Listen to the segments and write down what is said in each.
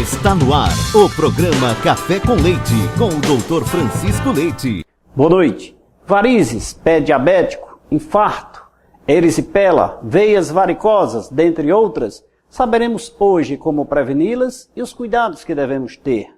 Está no ar o programa Café com Leite, com o Dr. Francisco Leite. Boa noite. Varizes, pé diabético, infarto, erisipela, veias varicosas, dentre outras, saberemos hoje como preveni-las e os cuidados que devemos ter.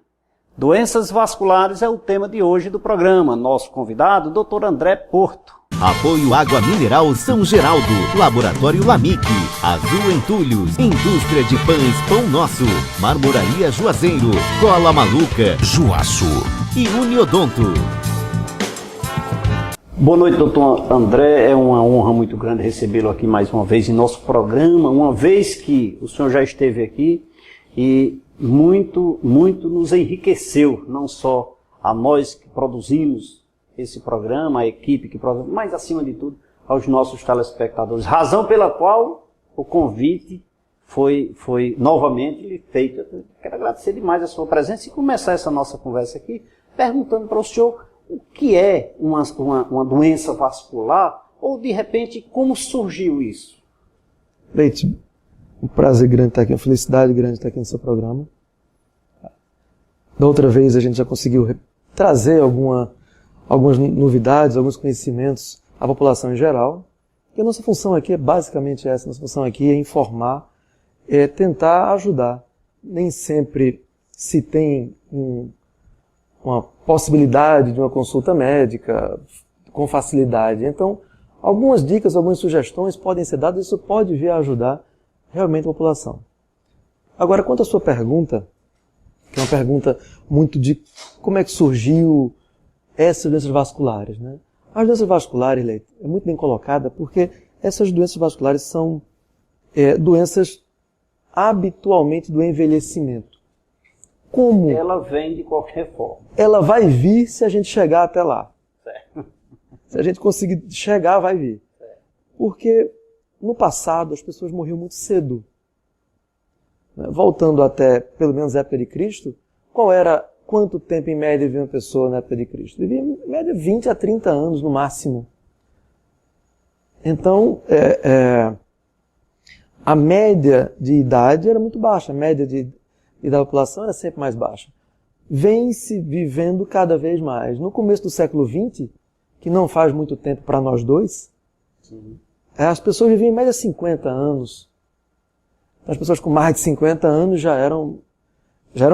Doenças vasculares é o tema de hoje do programa. Nosso convidado, Dr. André Porto. Apoio Água Mineral São Geraldo, Laboratório Lamic, Azul Entulhos, Indústria de Pães Pão Nosso, Marmoraria Juazeiro, Cola Maluca, Juaço e Uniodonto. Boa noite, doutor André. É uma honra muito grande recebê-lo aqui mais uma vez em nosso programa, uma vez que o senhor já esteve aqui e muito nos enriqueceu, não só a nós que produzimos esse programa, a equipe que produz, mas acima de tudo aos nossos telespectadores. Razão pela qual o convite foi novamente lhe feito. Eu quero agradecer demais a sua presença e começar essa nossa conversa aqui perguntando para o senhor o que é uma doença vascular ou, de repente, como surgiu isso? Leite, um prazer grande estar aqui, uma felicidade grande estar aqui no seu programa. Da outra vez a gente já conseguiu trazer algumas novidades, alguns conhecimentos à população em geral. E a nossa função aqui é basicamente essa, nossa função aqui é informar, é tentar ajudar. Nem sempre se tem uma possibilidade de uma consulta médica com facilidade. Então, algumas dicas, algumas sugestões podem ser dadas e isso pode vir a ajudar realmente a população. Agora, quanto à sua pergunta, que é uma pergunta muito de como é que surgiu essas doenças vasculares, né? As doenças vasculares, Leite, é muito bem colocada porque essas doenças vasculares são doenças habitualmente do envelhecimento. Como? Ela vem de qualquer forma. Ela vai vir se a gente chegar até lá. Certo. Se a gente conseguir chegar, vai vir. Certo. Porque no passado as pessoas morriam muito cedo. Voltando até, pelo menos, a época de Cristo, quanto tempo em média vivia uma pessoa na época de Cristo? Vivia em média 20 a 30 anos no máximo. Então, a média de idade era muito baixa, a média de idade da população era sempre mais baixa. Vem-se vivendo cada vez mais. No começo do século XX, que não faz muito tempo para nós dois, sim, as pessoas viviam em média 50 anos. As pessoas com mais de 50 anos já eram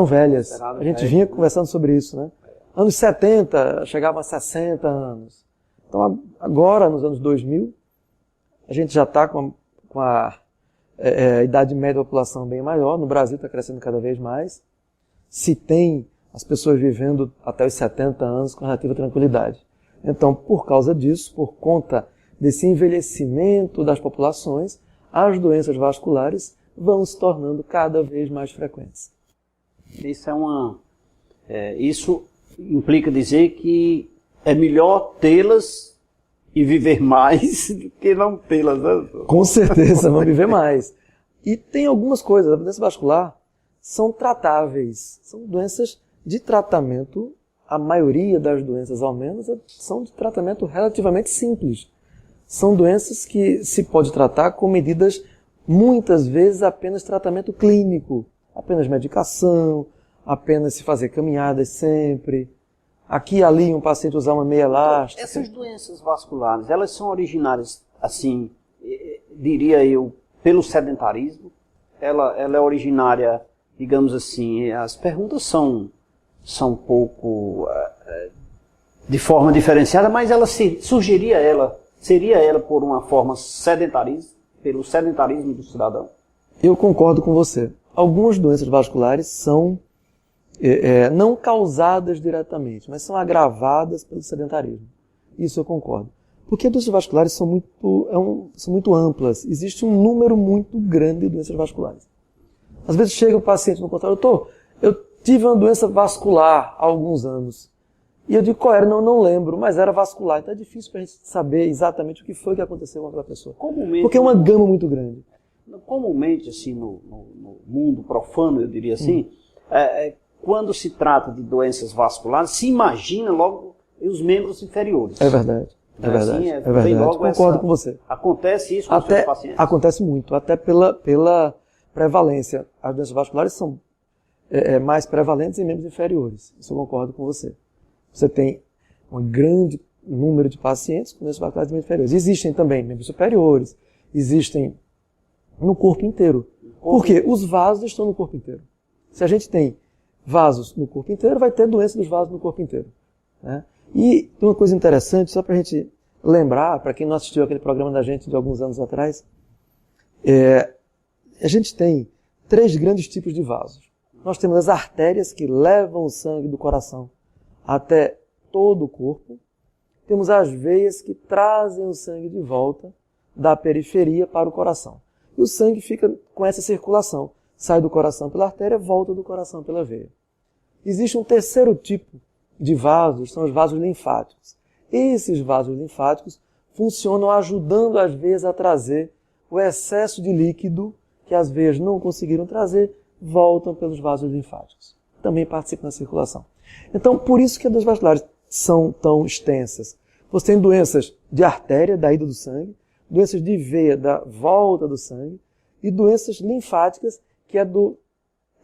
velhas. A gente vinha conversando sobre isso, né? Anos 70, chegavam a 60 anos. Então, agora, nos anos 2000, a gente já está com a idade média da população bem maior. No Brasil está crescendo cada vez mais. Se tem as pessoas vivendo até os 70 anos com relativa tranquilidade. Então, por causa disso, por conta desse envelhecimento das populações, as doenças vasculares vão se tornando cada vez mais frequentes. Isso implica dizer que é melhor tê-las e viver mais do que não tê-las, né? Com certeza, vão viver mais. E tem algumas coisas, a doença vascular são tratáveis, são doenças de tratamento, a maioria das doenças ao menos são de tratamento relativamente simples. São doenças que se pode tratar com medidas, muitas vezes apenas tratamento clínico, apenas medicação, apenas se fazer caminhadas sempre. Aqui e ali um paciente usar uma meia elástica. Essas doenças vasculares, elas são originárias, assim, diria eu, pelo sedentarismo? Ela é originária, digamos assim, as perguntas são um pouco de forma diferenciada, mas seria ela por uma forma sedentarista, pelo sedentarismo do cidadão? Eu concordo com você. Algumas doenças vasculares são não causadas diretamente, mas são agravadas pelo sedentarismo. Isso eu concordo. Porque as doenças vasculares são muito amplas. Existe um número muito grande de doenças vasculares. Às vezes chega um paciente no consultório, doutor, eu tive uma doença vascular há alguns anos. E eu digo, qual era? Não lembro, mas era vascular. Então é difícil para a gente saber exatamente o que foi que aconteceu com aquela pessoa. Porque é uma gama muito grande. Comumente, assim, no mundo profano, eu diria assim, quando se trata de doenças vasculares, se imagina logo os membros inferiores. É verdade. É verdade. É verdade. Concordo com você. Acontece isso com os seus pacientes? Acontece muito, até pela prevalência. As doenças vasculares são mais prevalentes em membros inferiores. Isso eu concordo com você. Você tem um grande número de pacientes com doenças vasculares de membros inferiores. Existem também membros superiores, existem no corpo inteiro. Porque os vasos estão no corpo inteiro. Se a gente tem vasos no corpo inteiro, vai ter doença dos vasos no corpo inteiro. Né? E uma coisa interessante, só para a gente lembrar, para quem não assistiu aquele programa da gente de alguns anos atrás, a gente tem 3 grandes tipos de vasos. Nós temos as artérias que levam o sangue do coração até todo o corpo. Temos as veias que trazem o sangue de volta da periferia para o coração. E o sangue fica com essa circulação. Sai do coração pela artéria, volta do coração pela veia. Existe um terceiro tipo de vasos, são os vasos linfáticos. Esses vasos linfáticos funcionam ajudando as veias a trazer o excesso de líquido que as veias não conseguiram trazer, voltam pelos vasos linfáticos. Também participam da circulação. Então, por isso que as doenças vasculares são tão extensas. Você tem doenças de artéria, da ida do sangue, doenças de veia, da volta do sangue, e doenças linfáticas, que é do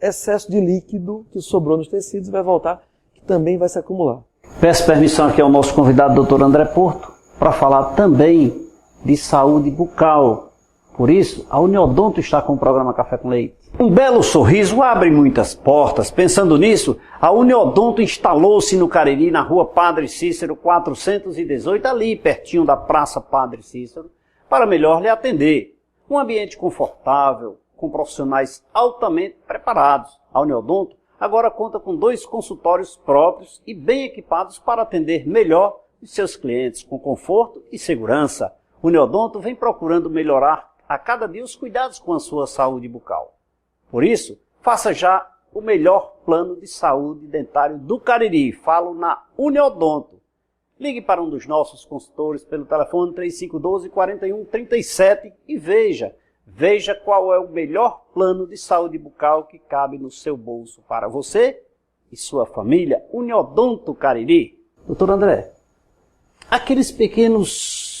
excesso de líquido que sobrou nos tecidos e vai voltar, que também vai se acumular. Peço permissão aqui ao nosso convidado, Dr. André Porto, para falar também de saúde bucal. Por isso, a Uniodonto está com o programa Café com Leite. Um belo sorriso abre muitas portas. Pensando nisso, a Uniodonto instalou-se no Cariri, na rua Padre Cícero 418, ali pertinho da Praça Padre Cícero, para melhor lhe atender. Um ambiente confortável, com profissionais altamente preparados. A Uniodonto agora conta com 2 consultórios próprios e bem equipados para atender melhor os seus clientes, com conforto e segurança. O Uniodonto vem procurando melhorar a cada dia os cuidados com a sua saúde bucal. Por isso, faça já o melhor plano de saúde dentário do Cariri. Falo na Uniodonto. Ligue para um dos nossos consultores pelo telefone 3512-4137 e veja qual é o melhor plano de saúde bucal que cabe no seu bolso para você e sua família. Uniodonto Cariri. Doutor André, aqueles pequenos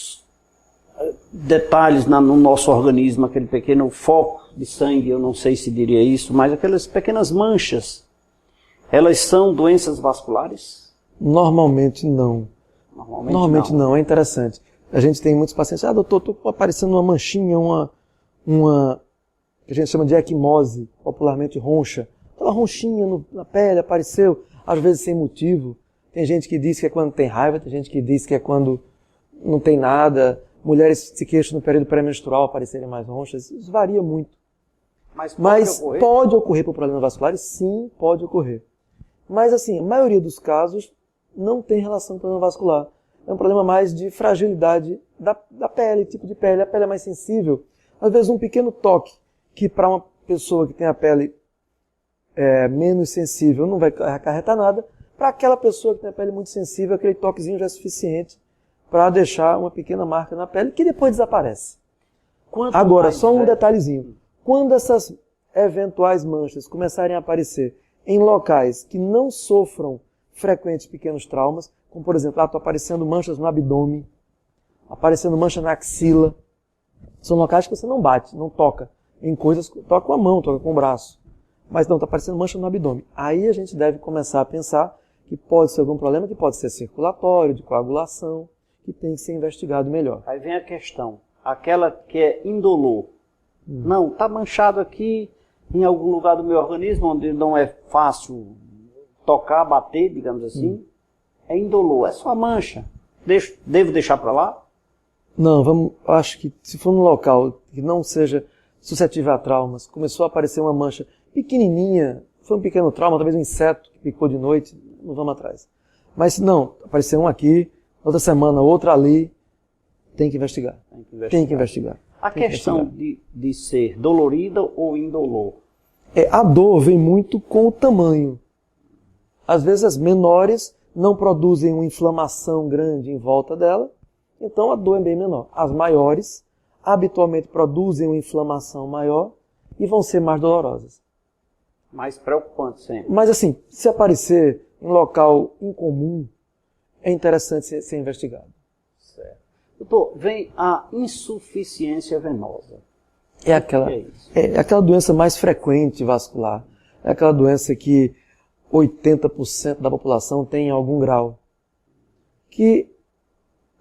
detalhes no nosso organismo, aquele pequeno foco de sangue, eu não sei se diria isso, mas aquelas pequenas manchas, elas são doenças vasculares? Normalmente não. Normalmente não, é interessante. A gente tem muitos pacientes, doutor, estou aparecendo uma manchinha, uma que a gente chama de equimose, popularmente roncha. Aquela ronchinha na pele apareceu, às vezes sem motivo. Tem gente que diz que é quando tem raiva, tem gente que diz que é quando não tem nada. Mulheres se queixam no período pré-menstrual aparecerem mais ronchas. Isso varia muito. Mas pode ocorrer por problemas vasculares? Sim, pode ocorrer. Mas assim, a maioria dos casos não tem relação com problema vascular. É um problema mais de fragilidade da pele, tipo de pele. A pele é mais sensível. Às vezes um pequeno toque, que para uma pessoa que tem a pele menos sensível não vai acarretar nada, para aquela pessoa que tem a pele muito sensível, aquele toquezinho já é suficiente para deixar uma pequena marca na pele que depois desaparece. Agora, só um detalhezinho. Quando essas eventuais manchas começarem a aparecer em locais que não sofram frequentes pequenos traumas, como por exemplo, estão aparecendo manchas no abdômen, aparecendo mancha na axila, são locais que você não bate, não toca em coisas, toca com a mão, toca com o braço, mas não, está aparecendo mancha no abdômen. Aí a gente deve começar a pensar que pode ser algum problema, que pode ser circulatório, de coagulação, que tem que ser investigado melhor. Aí vem a questão, aquela que é indolor. Não, está manchado aqui em algum lugar do meu organismo, onde não é fácil tocar, bater, digamos assim. É indolor, é só mancha. Devo deixar para lá? Não, acho que se for num local que não seja suscetível a traumas, começou a aparecer uma mancha pequenininha, foi um pequeno trauma, talvez um inseto que picou de noite, não vamos atrás. Mas se não, apareceu um aqui, outra semana, outra ali, tem que investigar. Tem que investigar. A questão de ser dolorida ou indolor? A dor vem muito com o tamanho. Às vezes as menores não produzem uma inflamação grande em volta dela, então a dor é bem menor. As maiores habitualmente produzem uma inflamação maior e vão ser mais dolorosas. Mais preocupante sempre. Mas assim, se aparecer em local incomum, é interessante ser investigado. Certo. Doutor, vem a insuficiência venosa. É aquela doença mais frequente vascular. É aquela doença que 80% da população tem em algum grau. Que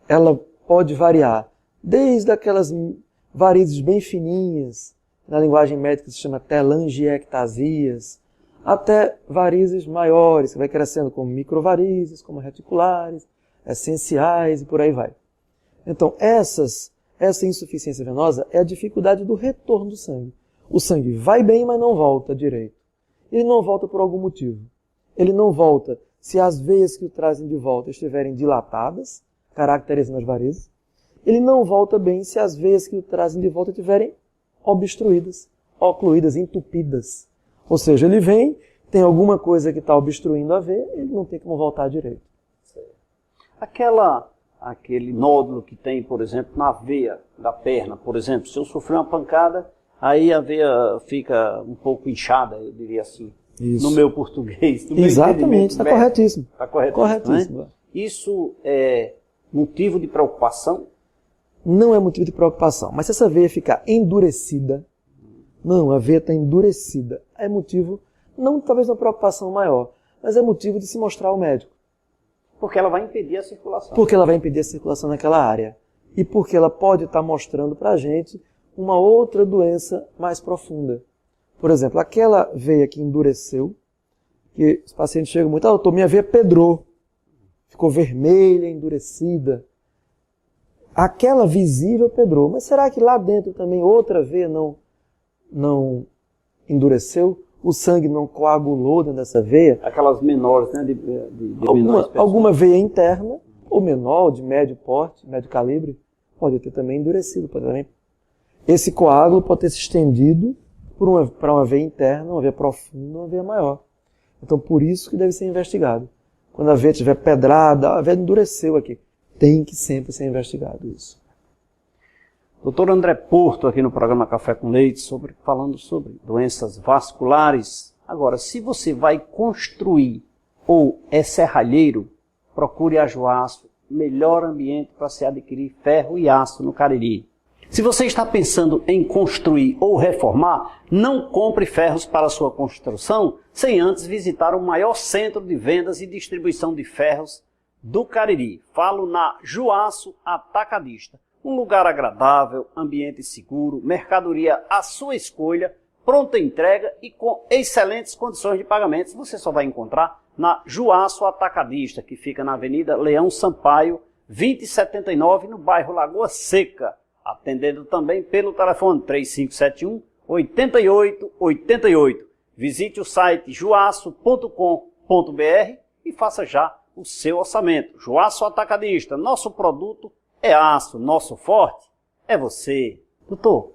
ela pode variar, desde aquelas varizes bem fininhas, na linguagem médica se chama telangiectasias, até varizes maiores, que vai crescendo como microvarizes, como reticulares, essenciais e por aí vai. Então, essa insuficiência venosa é a dificuldade do retorno do sangue. O sangue vai bem, mas não volta direito. Ele não volta por algum motivo. Ele não volta se as veias que o trazem de volta estiverem dilatadas, caracterizando as varizes. Ele não volta bem se as veias que o trazem de volta estiverem obstruídas, ocluídas, entupidas. Ou seja, ele vem, tem alguma coisa que está obstruindo a veia, ele não tem como voltar direito. Aquele nódulo que tem, por exemplo, na veia da perna, por exemplo, se eu sofrer uma pancada, aí a veia fica um pouco inchada, eu diria assim, Isso. no meu português. No Exatamente, está corretíssimo. Está corretíssimo. Né? Isso é motivo de preocupação? Não é motivo de preocupação, mas se essa veia ficar endurecida, não, a veia está endurecida, é motivo, não talvez uma preocupação maior, mas é motivo de se mostrar ao médico. Porque ela vai impedir a circulação. Porque ela vai impedir a circulação naquela área. E porque ela pode estar mostrando para a gente uma outra doença mais profunda. Por exemplo, aquela veia que endureceu, que os pacientes chegam muito, doutor, minha veia pedrou, ficou vermelha, endurecida. Aquela visível pedrou, mas será que lá dentro também outra veia não endureceu? O sangue não coagulou dentro dessa veia? Aquelas menores, né? Alguma veia interna, ou menor, de médio porte, médio calibre, pode ter também endurecido. Esse coágulo pode ter se estendido para uma veia interna, uma veia profunda, uma veia maior. Então, por isso que deve ser investigado. Quando a veia estiver pedrada, a veia endureceu aqui. Tem que sempre ser investigado isso. Doutor André Porto, aqui no programa Café com Leite, falando sobre doenças vasculares. Agora, se você vai construir ou é serralheiro, procure a Juaço, melhor ambiente para se adquirir ferro e aço no Cariri. Se você está pensando em construir ou reformar, não compre ferros para sua construção sem antes visitar o maior centro de vendas e distribuição de ferros do Cariri. Falo na Juaço Atacadista. Um lugar agradável, ambiente seguro, mercadoria à sua escolha, pronta entrega e com excelentes condições de pagamentos. Você só vai encontrar na Juaço Atacadista, que fica na Avenida Leão Sampaio, 2079, no bairro Lagoa Seca. Atendendo também pelo telefone 3571-8888. Visite o site juaço.com.br e faça já o seu orçamento. Juaço Atacadista, nosso produto é aço, nosso forte é você. Doutor,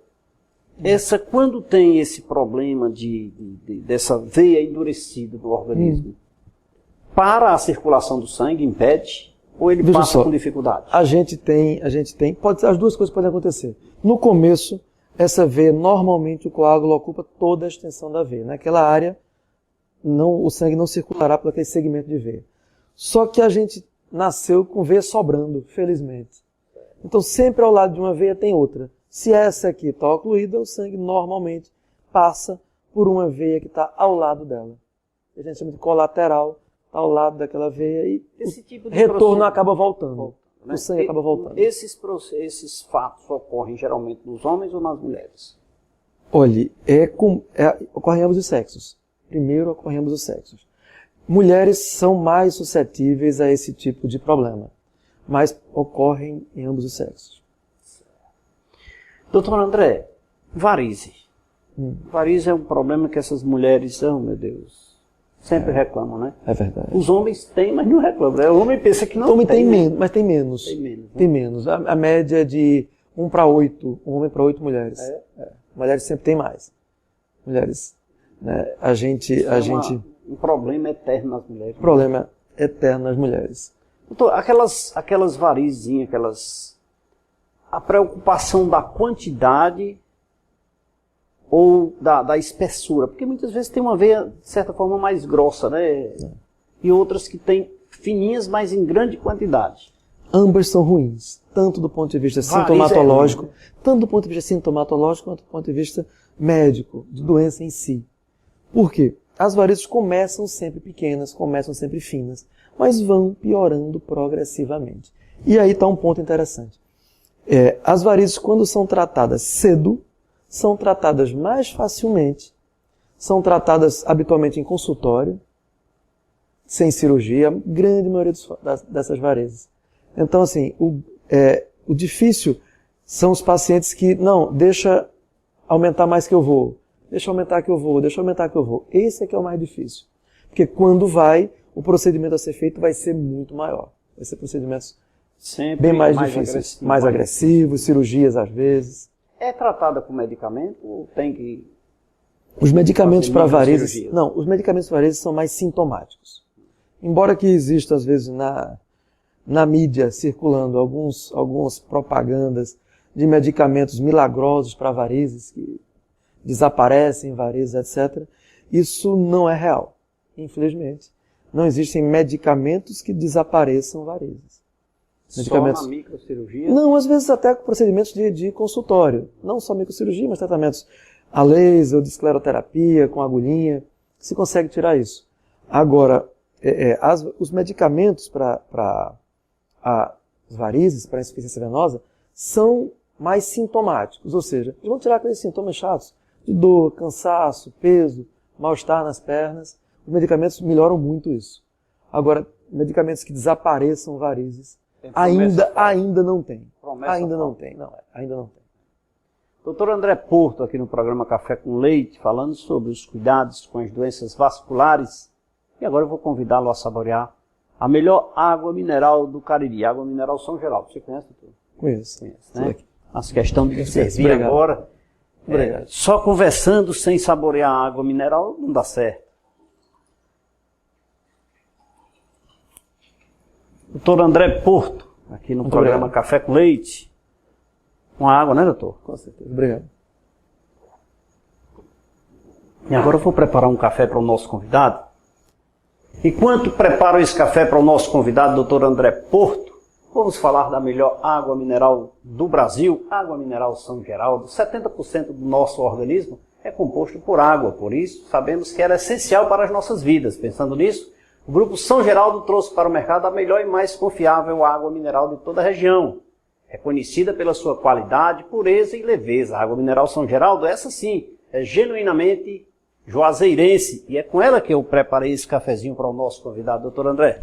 quando tem esse problema dessa veia endurecida do organismo, para a circulação do sangue, impede? Ou ele passa com dificuldade? A gente tem, as duas coisas podem acontecer. No começo, essa veia, normalmente o coágulo ocupa toda a extensão da veia. Naquela área, o sangue não circulará por aquele segmento de veia. Só que a gente nasceu com veia sobrando, felizmente. Então, sempre ao lado de uma veia tem outra. Se essa aqui está ocluída, o sangue normalmente passa por uma veia que está ao lado dela. A gente chama de colateral, está ao lado daquela veia e esse tipo de retorno acaba voltando. Né? O sangue acaba voltando. Esses fatos ocorrem geralmente nos homens ou nas mulheres? Olhe, ocorrem ambos os sexos. Primeiro ocorrem ambos os sexos. Mulheres são mais suscetíveis a esse tipo de problema, mas ocorrem em ambos os sexos. Doutor André, varize. Varize é um problema que essas mulheres, meu Deus, sempre reclamam, né? É verdade. Os homens têm, mas não reclamam. Né? O homem pensa que não homem tem. Menos, mas tem menos. Tem menos. Né? Tem menos. A média é de 1 para 8, um homem para 8 mulheres. Mulheres sempre tem mais. Mulheres, né? Um problema eterno nas mulheres. Problema eterno nas mulheres. Doutor, aquelas varizinhas, a preocupação da quantidade ou da espessura, porque muitas vezes tem uma veia, de certa forma, mais grossa, né? E outras que tem fininhas, mas em grande quantidade. Ambas são ruins, tanto do ponto de vista sintomatológico, tanto do ponto de vista sintomatológico quanto do ponto de vista médico, de doença em si. Por quê? as varizes começam sempre pequenas, começam sempre finas, mas vão piorando progressivamente. E aí está um ponto interessante. As varizes, quando são tratadas cedo, são tratadas mais facilmente, são tratadas habitualmente em consultório, sem cirurgia, a grande maioria dessas varizes. Então, assim, o difícil são os pacientes que, não, deixa aumentar mais que eu vou, deixa aumentar que eu vou, deixa aumentar que eu vou. Esse é que é o mais difícil. Porque quando o procedimento a ser feito vai ser muito maior. Vai ser procedimentos sempre bem mais difíceis, mais agressivos, cirurgias às vezes. É tratada com medicamento ou tem que... Os medicamentos para varizes... Não, os medicamentos para varizes são mais sintomáticos. Embora que exista, às vezes, na mídia, circulando algumas propagandas de medicamentos milagrosos para varizes, que desaparecem varizes, etc., isso não é real. Infelizmente, não existem medicamentos que desapareçam varizes. Medicamentos... Só na microcirurgia? Não, às vezes até procedimentos de consultório. Não só microcirurgia, mas tratamentos a laser ou de escleroterapia, com agulhinha, se consegue tirar isso. Agora, os medicamentos para as varizes, para a insuficiência venosa, são mais sintomáticos, ou seja, eles vão tirar aqueles sintomas chatos de dor, cansaço, peso, mal-estar nas pernas. Os medicamentos melhoram muito isso. Agora, medicamentos que desapareçam varizes, ainda não tem. Ainda não tem. Doutor André Porto, aqui no programa Café com Leite, falando sobre os cuidados com as doenças vasculares. E agora eu vou convidá-lo a saborear a melhor água mineral do Cariri, água mineral São Geraldo. Você conhece, doutor? Conheço, né? As questões de servir agora. Só conversando sem saborear a água mineral não dá certo. Doutor André Porto, aqui no programa Café com Leite. Uma água, né, doutor? Com certeza. Obrigado. E agora eu vou preparar um café para o nosso convidado. Enquanto preparo esse café para o nosso convidado, doutor André Porto, vamos falar da melhor água mineral do Brasil, água mineral São Geraldo. 70% do nosso organismo é composto por água, por isso sabemos que ela é essencial para as nossas vidas. Pensando nisso, o Grupo São Geraldo trouxe para o mercado a melhor e mais confiável água mineral de toda a região. Reconhecida pela sua qualidade, pureza e leveza. A água mineral São Geraldo, essa sim, é genuinamente juazeirense. E é com ela que eu preparei esse cafezinho para o nosso convidado, doutor André.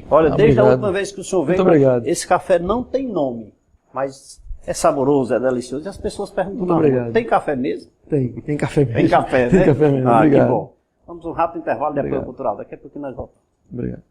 Olha, desde a última vez que o senhor veio, esse café não tem nome, mas é saboroso, é delicioso. E as pessoas perguntam, tem café mesmo? Tem café mesmo. Tem café, né? Tem café mesmo, obrigado. Que bom. Vamos um rápido intervalo de apoio cultural. Daqui a pouco nós voltamos. Obrigado.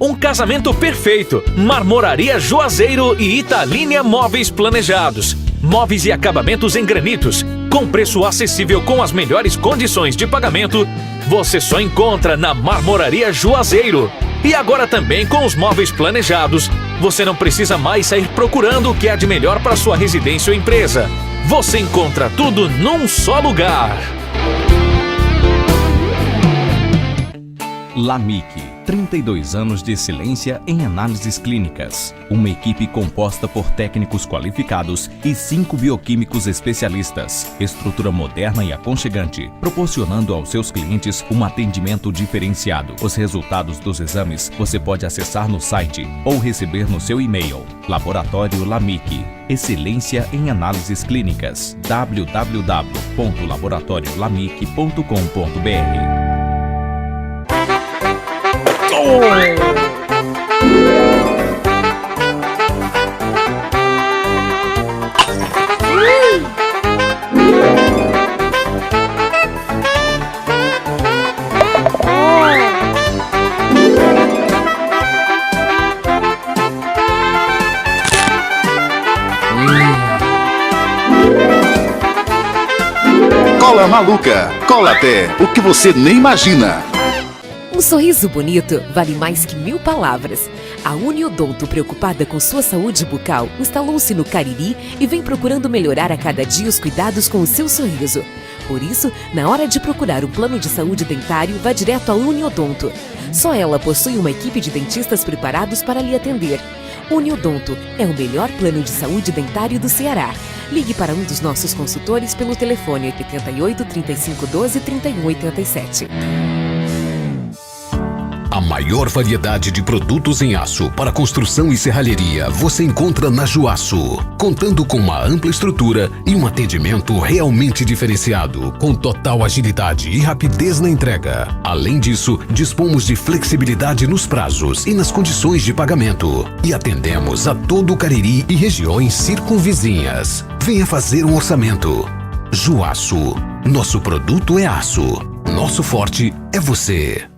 Um casamento perfeito. Marmoraria Juazeiro e Italínia Móveis Planejados. Móveis e acabamentos em granitos. Com preço acessível com as melhores condições de pagamento. Você só encontra na Marmoraria Juazeiro. E agora também com os móveis planejados. Você não precisa mais sair procurando o que há de melhor para sua residência ou empresa. Você encontra tudo num só lugar. LAMIC, 32 anos de excelência em análises clínicas. Uma equipe composta por técnicos qualificados e 5 bioquímicos especialistas. Estrutura moderna e aconchegante, proporcionando aos seus clientes um atendimento diferenciado. Os resultados dos exames você pode acessar no site ou receber no seu e-mail. Laboratório LAMIC, excelência em análises clínicas. www.laboratoriolamic.com.br. Cola Maluca, cola até o que você nem imagina. Um sorriso bonito vale mais que 1000 palavras. A Uniodonto, preocupada com sua saúde bucal, instalou-se no Cariri e vem procurando melhorar a cada dia os cuidados com o seu sorriso. Por isso, na hora de procurar um plano de saúde dentário, vá direto à Uniodonto. Só ela possui uma equipe de dentistas preparados para lhe atender. Uniodonto é o melhor plano de saúde dentário do Ceará. Ligue para um dos nossos consultores pelo telefone 88 35 12 31 87. A maior variedade de produtos em aço para construção e serralheria você encontra na Juaço, contando com uma ampla estrutura e um atendimento realmente diferenciado, com total agilidade e rapidez na entrega. Além disso, dispomos de flexibilidade nos prazos e nas condições de pagamento. E atendemos a todo o Cariri e regiões circunvizinhas. Venha fazer um orçamento. Juaço. Nosso produto é aço. Nosso forte é você.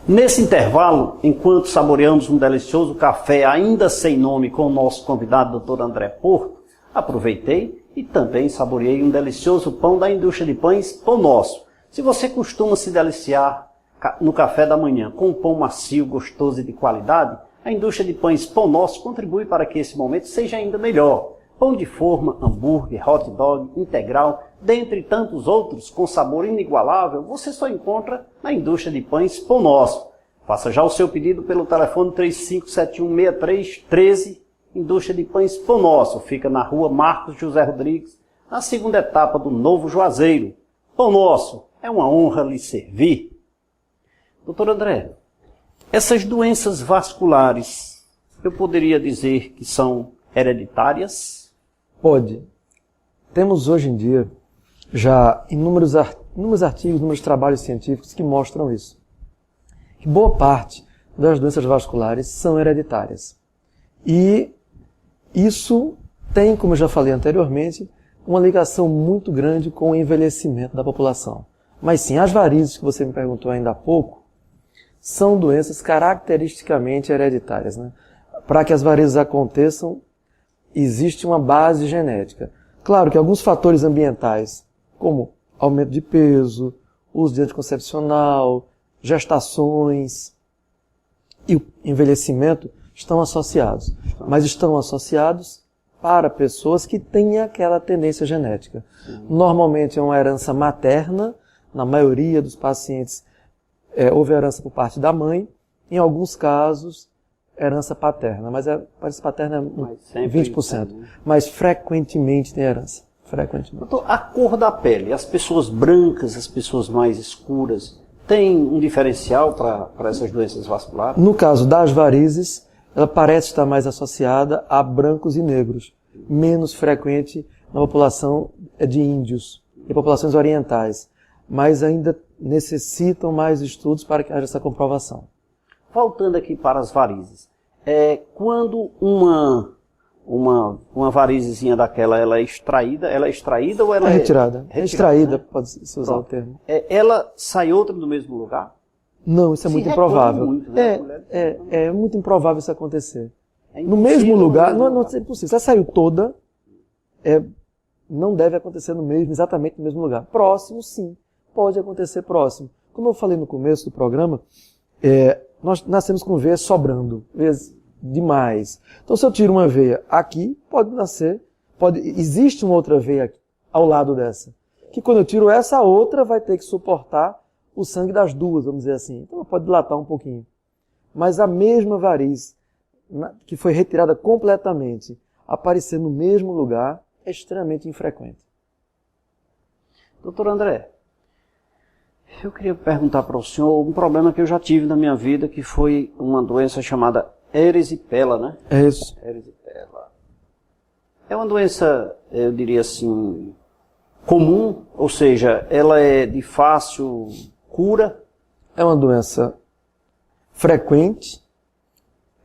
Nesse intervalo, enquanto saboreamos um delicioso café ainda sem nome com o nosso convidado Dr. André Porto, aproveitei e também saboreei um delicioso pão da indústria de pães Pão Nosso. Se você costuma se deliciar no café da manhã com um pão macio, gostoso e de qualidade, a indústria de pães Pão Nosso contribui para que esse momento seja ainda melhor. Pão de forma, hambúrguer, hot dog, integral, dentre tantos outros, com sabor inigualável, você só encontra na indústria de pães Pão Nosso. Faça já o seu pedido pelo telefone 35716313, indústria de pães Pão Nosso. Fica na rua Marcos José Rodrigues, na segunda etapa do Novo Juazeiro. Pão Nosso, é uma honra lhe servir. Doutor André, essas doenças vasculares, eu poderia dizer que são hereditárias? Pode. Temos hoje em dia já inúmeros artigos, inúmeros trabalhos científicos que mostram isso. Que boa parte das doenças vasculares são hereditárias. E isso tem, como eu já falei anteriormente, uma ligação muito grande com o envelhecimento da população. Mas sim, as varizes que você me perguntou ainda há pouco, são doenças caracteristicamente hereditárias, né? Para que as varizes aconteçam, existe uma base genética. Claro que alguns fatores ambientais, como aumento de peso, uso de anticoncepcional, gestações e o envelhecimento estão associados. Mas estão associados para pessoas que têm aquela tendência genética. Normalmente é uma herança materna, na maioria dos pacientes houve herança por parte da mãe, em alguns casos herança paterna, mas a herança paterna é 20%, mas frequentemente tem herança. Frequentemente. Doutor, a cor da pele, as pessoas brancas, as pessoas mais escuras, tem um diferencial para essas doenças vasculares? No caso das varizes, ela parece estar mais associada a brancos e negros, menos frequente na população de índios e populações orientais, mas ainda necessitam mais estudos para que haja essa comprovação. Voltando aqui para as varizes, quando uma varizezinha daquela ela é extraída ou ela é retirada? É extraída, né? Pode-se usar o termo. Ela sai outra do mesmo lugar? Não, isso é muito improvável. Muito, né? É muito improvável isso acontecer. No mesmo lugar, não é impossível. Se ela saiu toda, não deve acontecer exatamente no mesmo lugar. Próximo, sim. Pode acontecer próximo. Como eu falei no começo do programa, nós nascemos com veias sobrando, veias demais. Então, se eu tiro uma veia aqui, existe uma outra veia aqui, ao lado dessa. Que quando eu tiro essa outra, vai ter que suportar o sangue das duas, vamos dizer assim. Então, ela pode dilatar um pouquinho. Mas a mesma variz, que foi retirada completamente, aparecer no mesmo lugar, é extremamente infrequente. Doutor André, eu queria perguntar para o senhor um problema que eu já tive na minha vida, que foi uma doença chamada erisipela, né? É isso. Erisipela. É uma doença, eu diria assim, comum, ou seja, ela é de fácil cura? É uma doença frequente,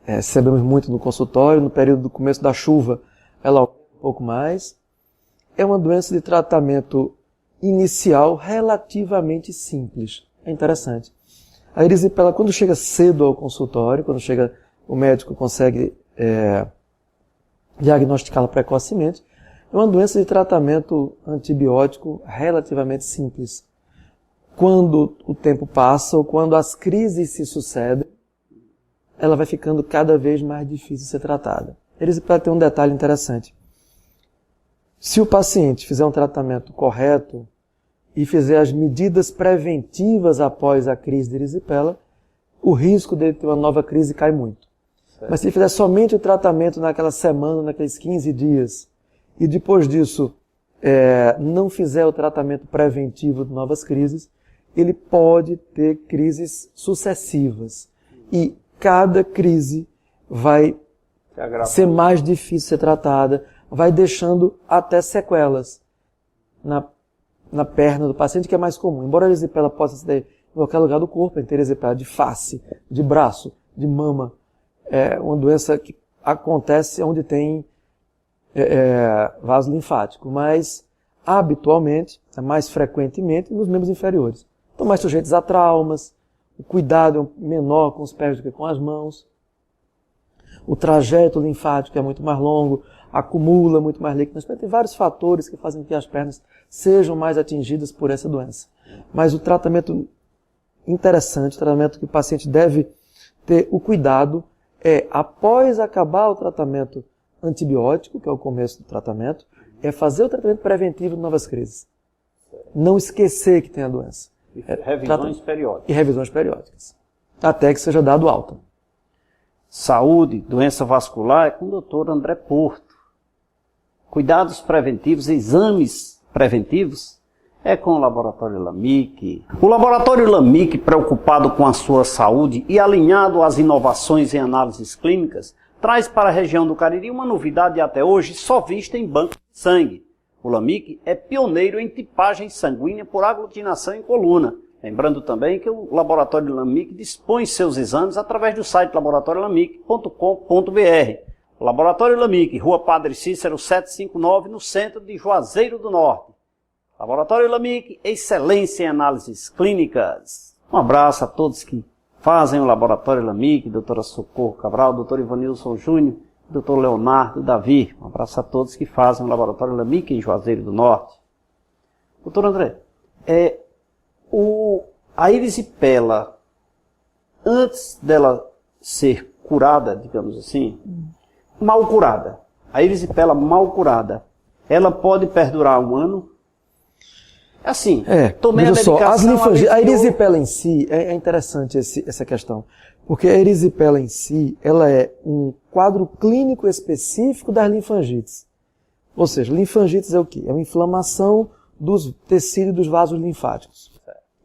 recebemos muito no consultório, no período do começo da chuva, ela um pouco mais. É uma doença de tratamento inicial relativamente simples. É interessante. A erisipela, quando chega cedo ao consultório, o médico consegue diagnosticá-la precocemente, é uma doença de tratamento antibiótico relativamente simples. Quando o tempo passa ou quando as crises se sucedem, ela vai ficando cada vez mais difícil de ser tratada. A erisipela tem um detalhe interessante. Se o paciente fizer um tratamento correto, e fizer as medidas preventivas após a crise de erisipela, o risco dele ter uma nova crise cai muito. Mas se ele fizer somente o tratamento naquela semana, naqueles 15 dias, e depois disso não fizer o tratamento preventivo de novas crises, ele pode ter crises sucessivas. E cada crise vai ser mais difícil de ser tratada, vai deixando até sequelas na perna do paciente, que é mais comum. Embora a erisipela possa ser em qualquer lugar do corpo, a erisipela de face, de braço, de mama, é uma doença que acontece onde tem vaso linfático, mas habitualmente, mais frequentemente, nos membros inferiores. Estão mais sujeitos a traumas, o cuidado é menor com os pés do que com as mãos, o trajeto linfático é muito mais longo, acumula muito mais líquido. Tem vários fatores que fazem com que as pernas sejam mais atingidas por essa doença. Mas o tratamento interessante, o tratamento que o paciente deve ter o cuidado após acabar o tratamento antibiótico, que é o começo do tratamento, é fazer o tratamento preventivo de novas crises. Não esquecer que tem a doença. Revisões periódicas. E revisões periódicas. Até que seja dado alta. Saúde, doença vascular é com o Dr. André Porto. Cuidados preventivos, exames preventivos é com o Laboratório Lamic. O Laboratório Lamic, preocupado com a sua saúde e alinhado às inovações em análises clínicas, traz para a região do Cariri uma novidade até hoje só vista em banco de sangue. O Lamic é pioneiro em tipagem sanguínea por aglutinação em coluna. Lembrando também que o Laboratório Lamic dispõe seus exames através do site laboratoriolamic.com.br. Laboratório Lamic, Rua Padre Cícero 759, no centro de Juazeiro do Norte. Laboratório Lamic, excelência em análises clínicas. Um abraço a todos que fazem o Laboratório Lamic, doutora Socorro Cabral, doutor Ivanilson Júnior, doutor Leonardo Davi. Um abraço a todos que fazem o Laboratório Lamic em Juazeiro do Norte. Doutor André, a erisipela, antes dela ser curada, digamos assim, mal curada, a erisipela mal curada, ela pode perdurar 1 ano? Assim, tomei a medicação... A erisipela em si, é interessante essa questão, porque a erisipela em si, ela é um quadro clínico específico das linfangites. Ou seja, linfangites é o quê? É uma inflamação dos tecidos dos vasos linfáticos.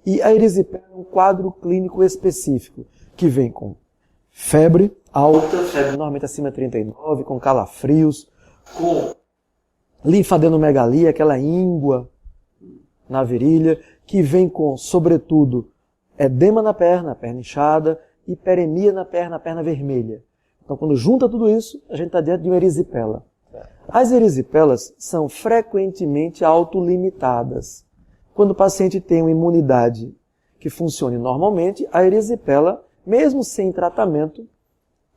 E a erisipela é um quadro clínico específico, que vem com febre alta, febre normalmente acima de 39, com calafrios, com linfadenomegalia, aquela íngua na virilha, que vem com, sobretudo, edema na perna inchada, hiperemia na perna vermelha. Então, quando junta tudo isso, a gente está diante de uma erisipela. As erisipelas são frequentemente autolimitadas. Quando o paciente tem uma imunidade que funcione normalmente, a erisipela, mesmo sem tratamento,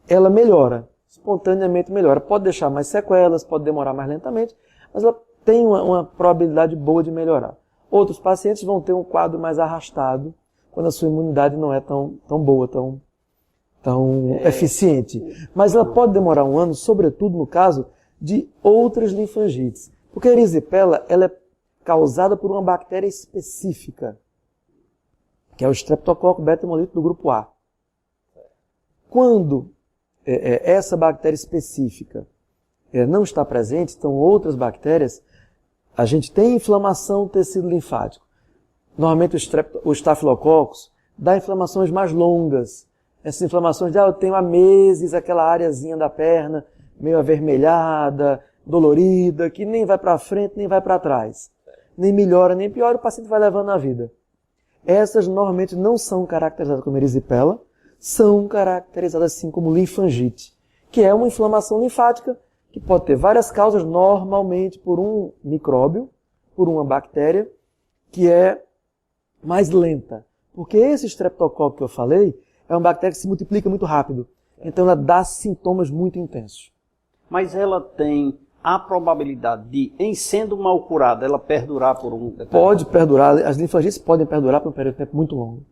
ela melhora, espontaneamente melhora. Pode deixar mais sequelas, pode demorar mais lentamente, mas ela tem uma probabilidade boa de melhorar. Outros pacientes vão ter um quadro mais arrastado, quando a sua imunidade não é tão boa, tão eficiente. Mas ela pode demorar 1 ano, sobretudo no caso de outras linfangites. Porque a erisipela, ela é causada por uma bactéria específica, que é o Streptococcus beta-hemolítico do grupo A. Quando essa bactéria específica não está presente, estão outras bactérias, a gente tem inflamação do tecido linfático. Normalmente o Staphylococcus dá inflamações mais longas. Essas inflamações eu tenho há meses aquela areazinha da perna meio avermelhada, dolorida, que nem vai para frente, nem vai para trás. Nem melhora, nem piora, o paciente vai levando a vida. Essas normalmente não são caracterizadas como erisipela, são caracterizadas assim como linfangite, que é uma inflamação linfática que pode ter várias causas, normalmente por um micróbio, por uma bactéria, que é mais lenta. Porque esse streptococcus que eu falei é uma bactéria que se multiplica muito rápido. Então ela dá sintomas muito intensos. Mas ela tem a probabilidade de, em sendo mal curada, ela perdurar por um... Pode perdurar, as linfangites podem perdurar por um período de tempo muito longo.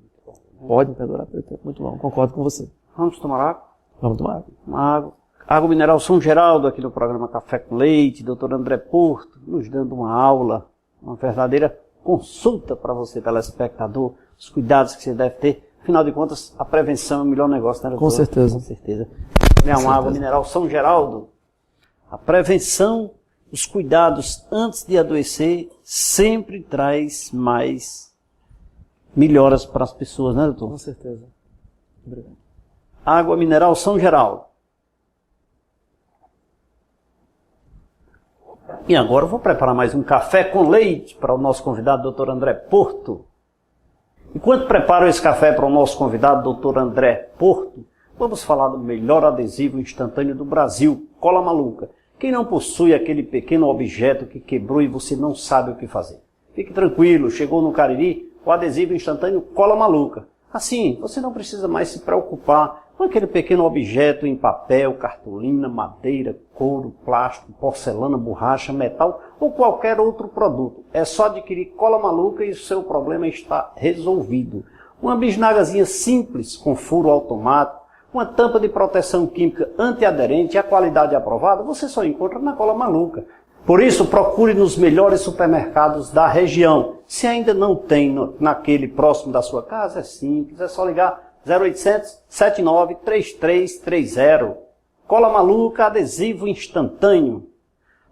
Podem perdurar por um período de tempo muito longo, concordo com você. Vamos tomar água? Vamos tomar água. Uma água. Água mineral São Geraldo, aqui no programa Café com Leite, Dr. André Porto, nos dando uma aula, uma verdadeira consulta para você, telespectador, os cuidados que você deve ter. Afinal de contas, a prevenção é o melhor negócio, né, doutor? Com certeza. Com certeza. Uma água mineral São Geraldo. A prevenção, os cuidados antes de adoecer, sempre traz mais melhoras para as pessoas, né, doutor? Com certeza. Obrigado. Água mineral São Geraldo. E agora eu vou preparar mais um café com leite para o nosso convidado, doutor André Porto. Enquanto preparo esse café para o nosso convidado, doutor André Porto, vamos falar do melhor adesivo instantâneo do Brasil, Cola Maluca. Quem não possui aquele pequeno objeto que quebrou e você não sabe o que fazer? Fique tranquilo, chegou no Cariri o adesivo instantâneo Cola Maluca. Assim, você não precisa mais se preocupar com aquele pequeno objeto em papel, cartolina, madeira, couro, plástico, porcelana, borracha, metal ou qualquer outro produto. É só adquirir Cola Maluca e o seu problema está resolvido. Uma bisnagazinha simples com furo automático, uma tampa de proteção química antiaderente e a qualidade aprovada, você só encontra na Cola Maluca. Por isso, procure nos melhores supermercados da região. Se ainda não tem naquele próximo da sua casa, é simples, é só ligar 0800 79 3330. Cola Maluca, adesivo instantâneo.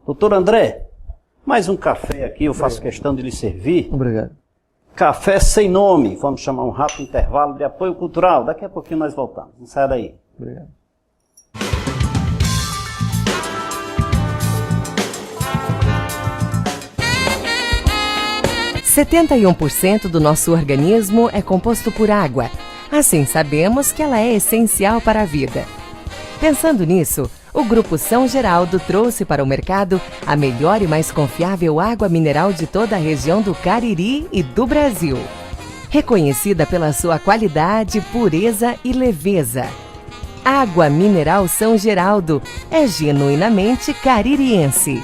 Doutor André, mais um café aqui, eu faço questão de lhe servir. Obrigado. Café sem nome. Vamos chamar um rápido intervalo de apoio cultural. Daqui a pouquinho nós voltamos. Não saia daí. Obrigado. – 71% do nosso organismo é composto por água. Assim, sabemos que ela é essencial para a vida. Pensando nisso, o Grupo São Geraldo trouxe para o mercado a melhor e mais confiável água mineral de toda a região do Cariri e do Brasil. Reconhecida pela sua qualidade, pureza e leveza. Água Mineral São Geraldo é genuinamente caririense.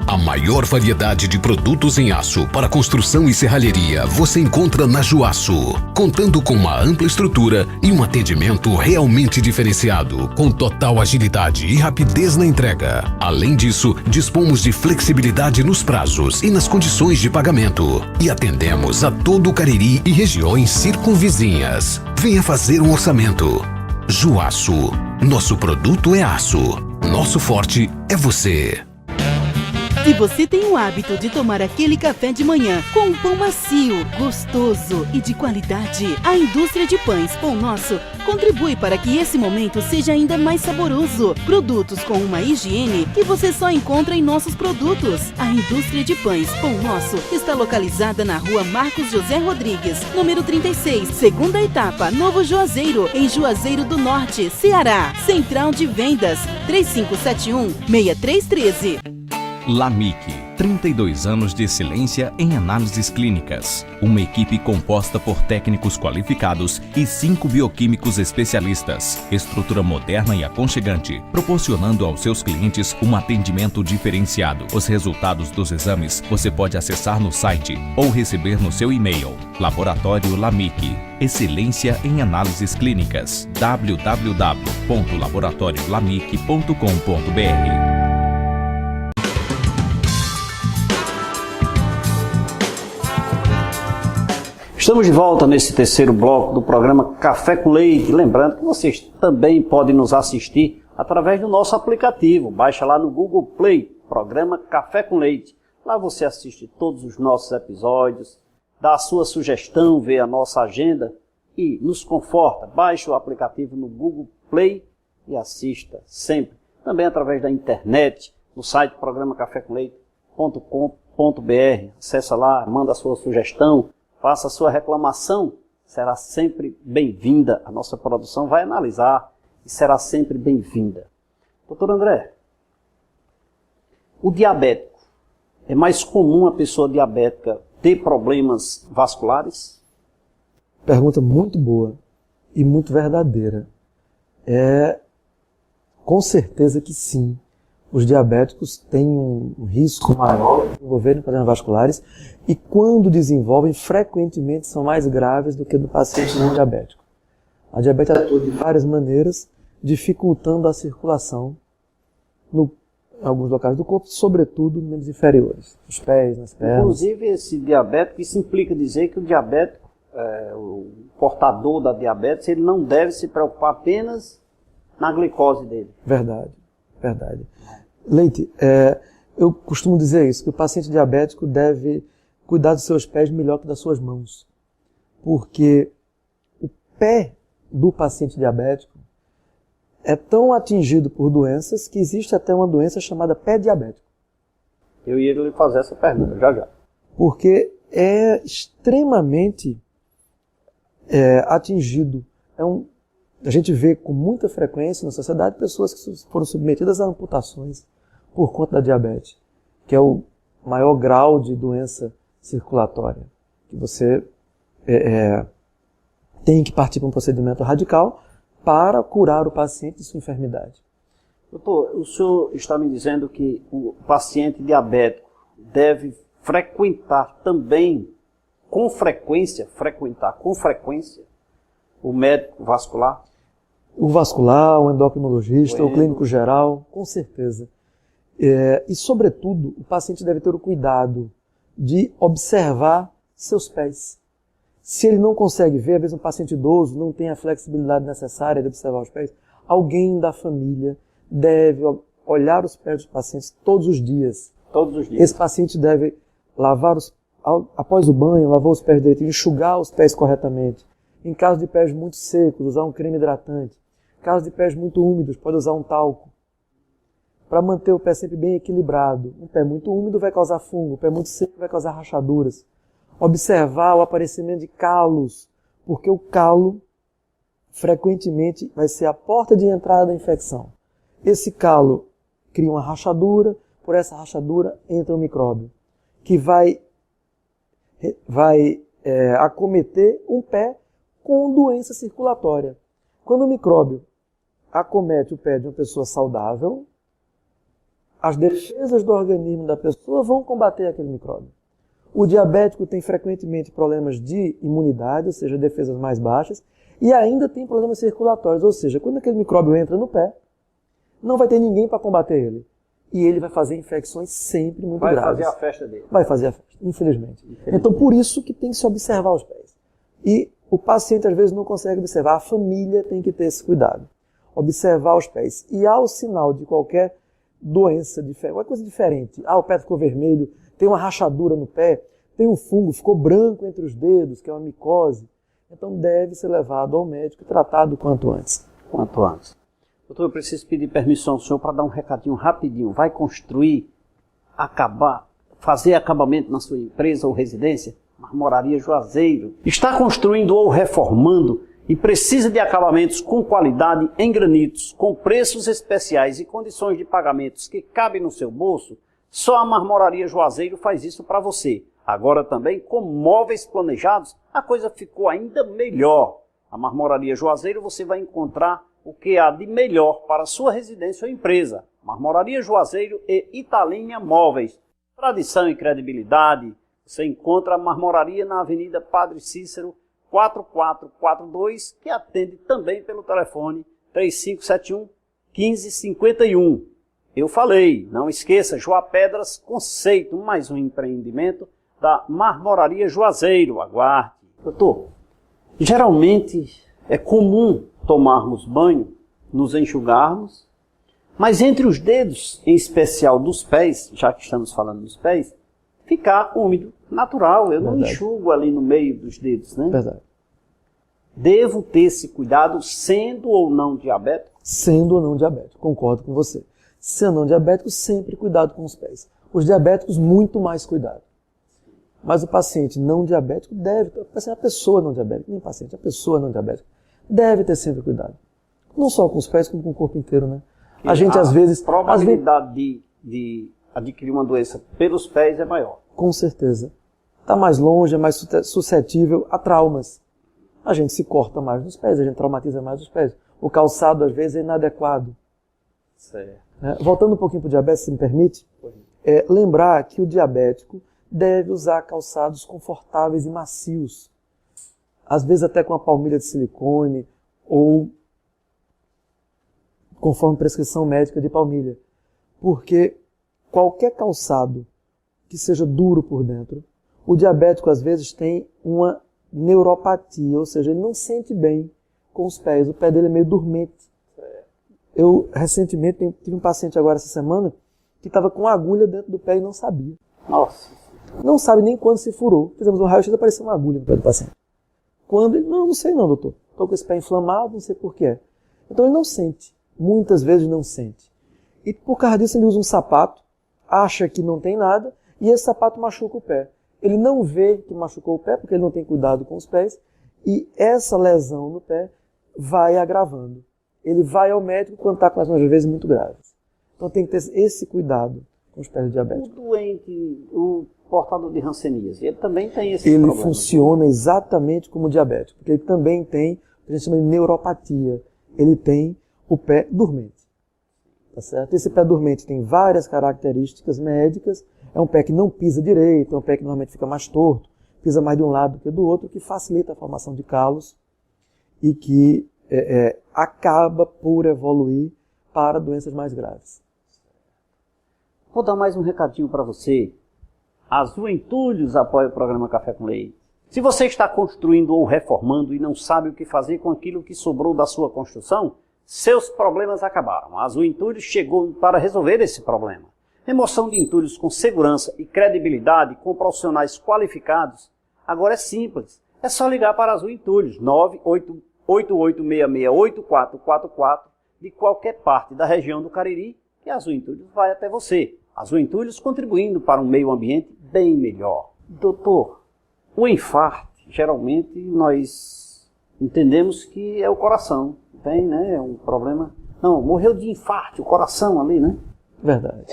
A maior variedade de produtos em aço para construção e serralheria você encontra na Juaço, contando com uma ampla estrutura e um atendimento realmente diferenciado, com total agilidade e rapidez na entrega. Além disso, dispomos de flexibilidade nos prazos e nas condições de pagamento e atendemos a todo o Cariri e regiões circunvizinhas. Venha fazer um orçamento. Juaço, nosso produto é aço, nosso forte é você. Se você tem o hábito de tomar aquele café de manhã com um pão macio, gostoso e de qualidade, a indústria de pães Pão Nosso contribui para que esse momento seja ainda mais saboroso. Produtos com uma higiene que você só encontra em nossos produtos. A indústria de pães Pão Nosso está localizada na rua Marcos José Rodrigues, número 36, segunda etapa, Novo Juazeiro, em Juazeiro do Norte, Ceará. Central de Vendas, 3571-6313. LAMIC, 32 anos de excelência em análises clínicas. Uma equipe composta por técnicos qualificados e 5 bioquímicos especialistas. Estrutura moderna e aconchegante, proporcionando aos seus clientes um atendimento diferenciado. Os resultados dos exames você pode acessar no site ou receber no seu e-mail. Laboratório LAMIC, excelência em análises clínicas. www.laboratoriolamic.com.br. Estamos de volta nesse terceiro bloco do programa Café com Leite. Lembrando que vocês também podem nos assistir através do nosso aplicativo. Baixa lá no Google Play, programa Café com Leite. Lá você assiste todos os nossos episódios, dá a sua sugestão, vê a nossa agenda e nos conforta. Baixe o aplicativo no Google Play e assista sempre. Também através da internet, no site programacafécomleite.com.br. Acessa lá, manda a sua sugestão. Faça a sua reclamação, será sempre bem-vinda. A nossa produção vai analisar e será sempre bem-vinda. Doutor André, o diabético, é mais comum a pessoa diabética ter problemas vasculares? Pergunta muito boa e muito verdadeira. Com certeza que sim. Os diabéticos têm um risco maior de desenvolverem problemas vasculares e, quando desenvolvem, frequentemente são mais graves do que do paciente não diabético. A diabetes atua de várias maneiras, dificultando a circulação em alguns locais do corpo, sobretudo nos membros inferiores, nos pés, nas pernas. Inclusive, esse diabético, isso implica dizer que o diabético, o portador da diabetes, ele não deve se preocupar apenas na glicose dele. Verdade, verdade. Leite, eu costumo dizer isso, que o paciente diabético deve cuidar dos seus pés melhor que das suas mãos. Porque o pé do paciente diabético é tão atingido por doenças que existe até uma doença chamada pé diabético. Eu ia lhe fazer essa pergunta, já. Porque é extremamente atingido. A gente vê com muita frequência na sociedade pessoas que foram submetidas a amputações por conta da diabetes, que é o maior grau de doença circulatória, que você tem que partir para um procedimento radical para curar o paciente de sua enfermidade. Doutor, o senhor está me dizendo que o paciente diabético deve frequentar com frequência, o médico vascular? O vascular, o endocrinologista, o clínico geral, com certeza. E, sobretudo, o paciente deve ter o cuidado de observar seus pés. Se ele não consegue ver, às vezes um paciente idoso não tem a flexibilidade necessária de observar os pés, alguém da família deve olhar os pés dos pacientes todos os dias. Todos os dias. Esse paciente deve após o banho, lavar os pés direito, enxugar os pés corretamente. Em caso de pés muito secos, usar um creme hidratante. Em caso de pés muito úmidos, pode usar um talco. Para manter o pé sempre bem equilibrado. Um pé muito úmido vai causar fungo, um pé muito seco vai causar rachaduras. Observar o aparecimento de calos, porque o calo frequentemente vai ser a porta de entrada da infecção. Esse calo cria uma rachadura, por essa rachadura entra um micróbio, que vai acometer um pé com doença circulatória. Quando o micróbio acomete o pé de uma pessoa saudável, as defesas do organismo da pessoa vão combater aquele micróbio. O diabético tem frequentemente problemas de imunidade, ou seja, defesas mais baixas, e ainda tem problemas circulatórios, ou seja, quando aquele micróbio entra no pé, não vai ter ninguém para combater ele. E ele vai fazer infecções sempre muito graves. Vai fazer a festa dele. Vai fazer a festa, infelizmente. Então, por isso que tem que se observar os pés. E o paciente, às vezes, não consegue observar. A família tem que ter esse cuidado. Observar os pés. E ao sinal de qualquer doença, qualquer coisa diferente. O pé ficou vermelho, tem uma rachadura no pé, tem um fungo, ficou branco entre os dedos, que é uma micose. Então, deve ser levado ao médico e tratado quanto antes. Quanto antes. Doutor, eu preciso pedir permissão ao senhor para dar um recadinho rapidinho. Vai construir, fazer acabamento na sua empresa ou residência? Marmoraria Juazeiro. Está construindo ou reformando e precisa de acabamentos com qualidade em granitos, com preços especiais e condições de pagamentos que cabem no seu bolso? Só a Marmoraria Juazeiro faz isso para você. Agora também com móveis planejados, a coisa ficou ainda melhor. A Marmoraria Juazeiro você vai encontrar o que há de melhor para a sua residência ou empresa. Marmoraria Juazeiro e Italínia Móveis. Tradição e credibilidade. Você encontra a Marmoraria na Avenida Padre Cícero, 4442, que atende também pelo telefone 3571-1551. Eu falei, não esqueça, Joá Pedras Conceito, mais um empreendimento da Marmoraria Juazeiro. Aguarde. Doutor, geralmente é comum tomarmos banho, nos enxugarmos, mas entre os dedos, em especial dos pés, já que estamos falando dos pés, ficar úmido, natural. Eu não enxugo ali no meio dos dedos, né? Verdade. Devo ter esse cuidado sendo ou não diabético? Sendo ou não diabético, concordo com você. Sendo ou não diabético, sempre cuidado com os pés. Os diabéticos, muito mais cuidado. Mas o paciente não diabético deve, a pessoa não diabética, nem paciente, a pessoa não diabética, deve ter sempre cuidado. Não só com os pés, como com o corpo inteiro, né? A gente às vezes... A probabilidade de adquirir uma doença pelos pés é maior. Com certeza. Está mais longe, é mais suscetível a traumas. A gente se corta mais nos pés, a gente traumatiza mais os pés. O calçado, às vezes, é inadequado. Certo. Voltando um pouquinho para o diabetes, se me permite, lembrar que o diabético deve usar calçados confortáveis e macios. Às vezes até com a palmilha de silicone ou conforme prescrição médica de palmilha. porque qualquer calçado que seja duro por dentro, o diabético às vezes tem uma neuropatia, ou seja, ele não sente bem com os pés, o pé dele é meio dormente. Eu recentemente tive um paciente agora essa semana que estava com uma agulha dentro do pé e não sabia. Nossa. Não sabe nem quando se furou. Fizemos um raio-x e apareceu uma agulha no pé do paciente. Quando ele, não sei não, doutor. Estou com esse pé inflamado, não sei por quê. Então ele não sente. Muitas vezes não sente. E por causa disso ele usa um sapato, acha que não tem nada, e esse sapato machuca o pé. Ele não vê que machucou o pé, porque ele não tem cuidado com os pés, e essa lesão no pé vai agravando. Ele vai ao médico quando está com lesões, às vezes, muito graves. Então tem que ter esse cuidado com os pés diabéticos. O doente, o portador de hanseníase, ele também tem esse problema? Ele funciona exatamente como o diabético, porque ele também tem o que a gente chama de neuropatia. Ele tem o pé dormente. Tá certo? Esse pé dormente tem várias características médicas. É um pé que não pisa direito, é um pé que normalmente fica mais torto, pisa mais de um lado do que do outro, que facilita a formação de calos e que acaba por evoluir para doenças mais graves. Vou dar mais um recadinho para você. Azul Entulhos apoia o programa Café com Leite. Se você está construindo ou reformando e não sabe o que fazer com aquilo que sobrou da sua construção, seus problemas acabaram. A Azul Entulhos chegou para resolver esse problema. Remoção de entulhos com segurança e credibilidade com profissionais qualificados. Agora é simples. É só ligar para a Azul Entulhos 988668444 de qualquer parte da região do Cariri e a Azul Entulhos vai até você. Azul Entulhos contribuindo para um meio ambiente bem melhor. Doutor, o infarto, geralmente nós entendemos que é o coração. Tem, né? É um problema. Não, morreu de infarto, o coração ali, né? Verdade.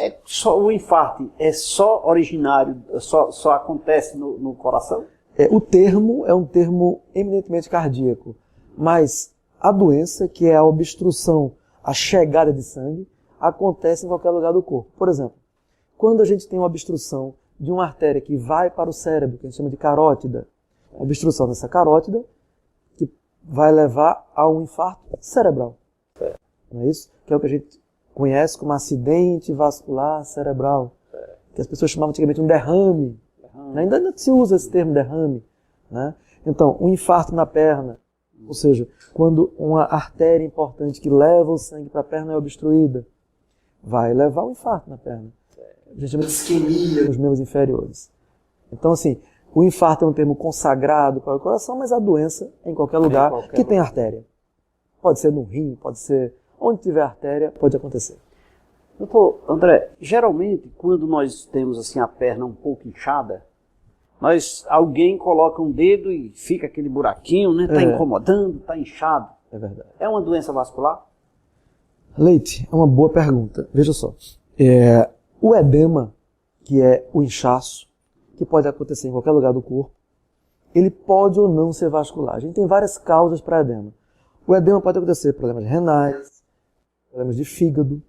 O infarto é só originário, só acontece no coração? O termo é um termo eminentemente cardíaco, mas a doença, que é a obstrução, a chegada de sangue, acontece em qualquer lugar do corpo. Por exemplo, quando a gente tem uma obstrução de uma artéria que vai para o cérebro, que a gente chama de carótida, a obstrução dessa carótida, que vai levar a um infarto cerebral. Não é isso? Que é o que a gente conhece como acidente vascular cerebral, que as pessoas chamavam antigamente um derrame. Ainda se usa esse termo derrame. Né? Então, um infarto na perna, ou seja, quando uma artéria importante que leva o sangue para a perna é obstruída, vai levar um infarto na perna. A gente chama de isquemia nos membros inferiores. Então, assim, o infarto é um termo consagrado para o coração, mas a doença é em qualquer lugar que tem artéria. Pode ser no rim, pode ser onde tiver artéria, pode acontecer. Doutor André, geralmente quando nós temos assim a perna um pouco inchada, alguém coloca um dedo e fica aquele buraquinho, né? Está incomodando, está inchado. É verdade. É uma doença vascular? Leite, é uma boa pergunta. Veja só. O edema, que é o inchaço, que pode acontecer em qualquer lugar do corpo, ele pode ou não ser vascular. A gente tem várias causas para edema. O edema pode acontecer problemas renais, problemas de fígado,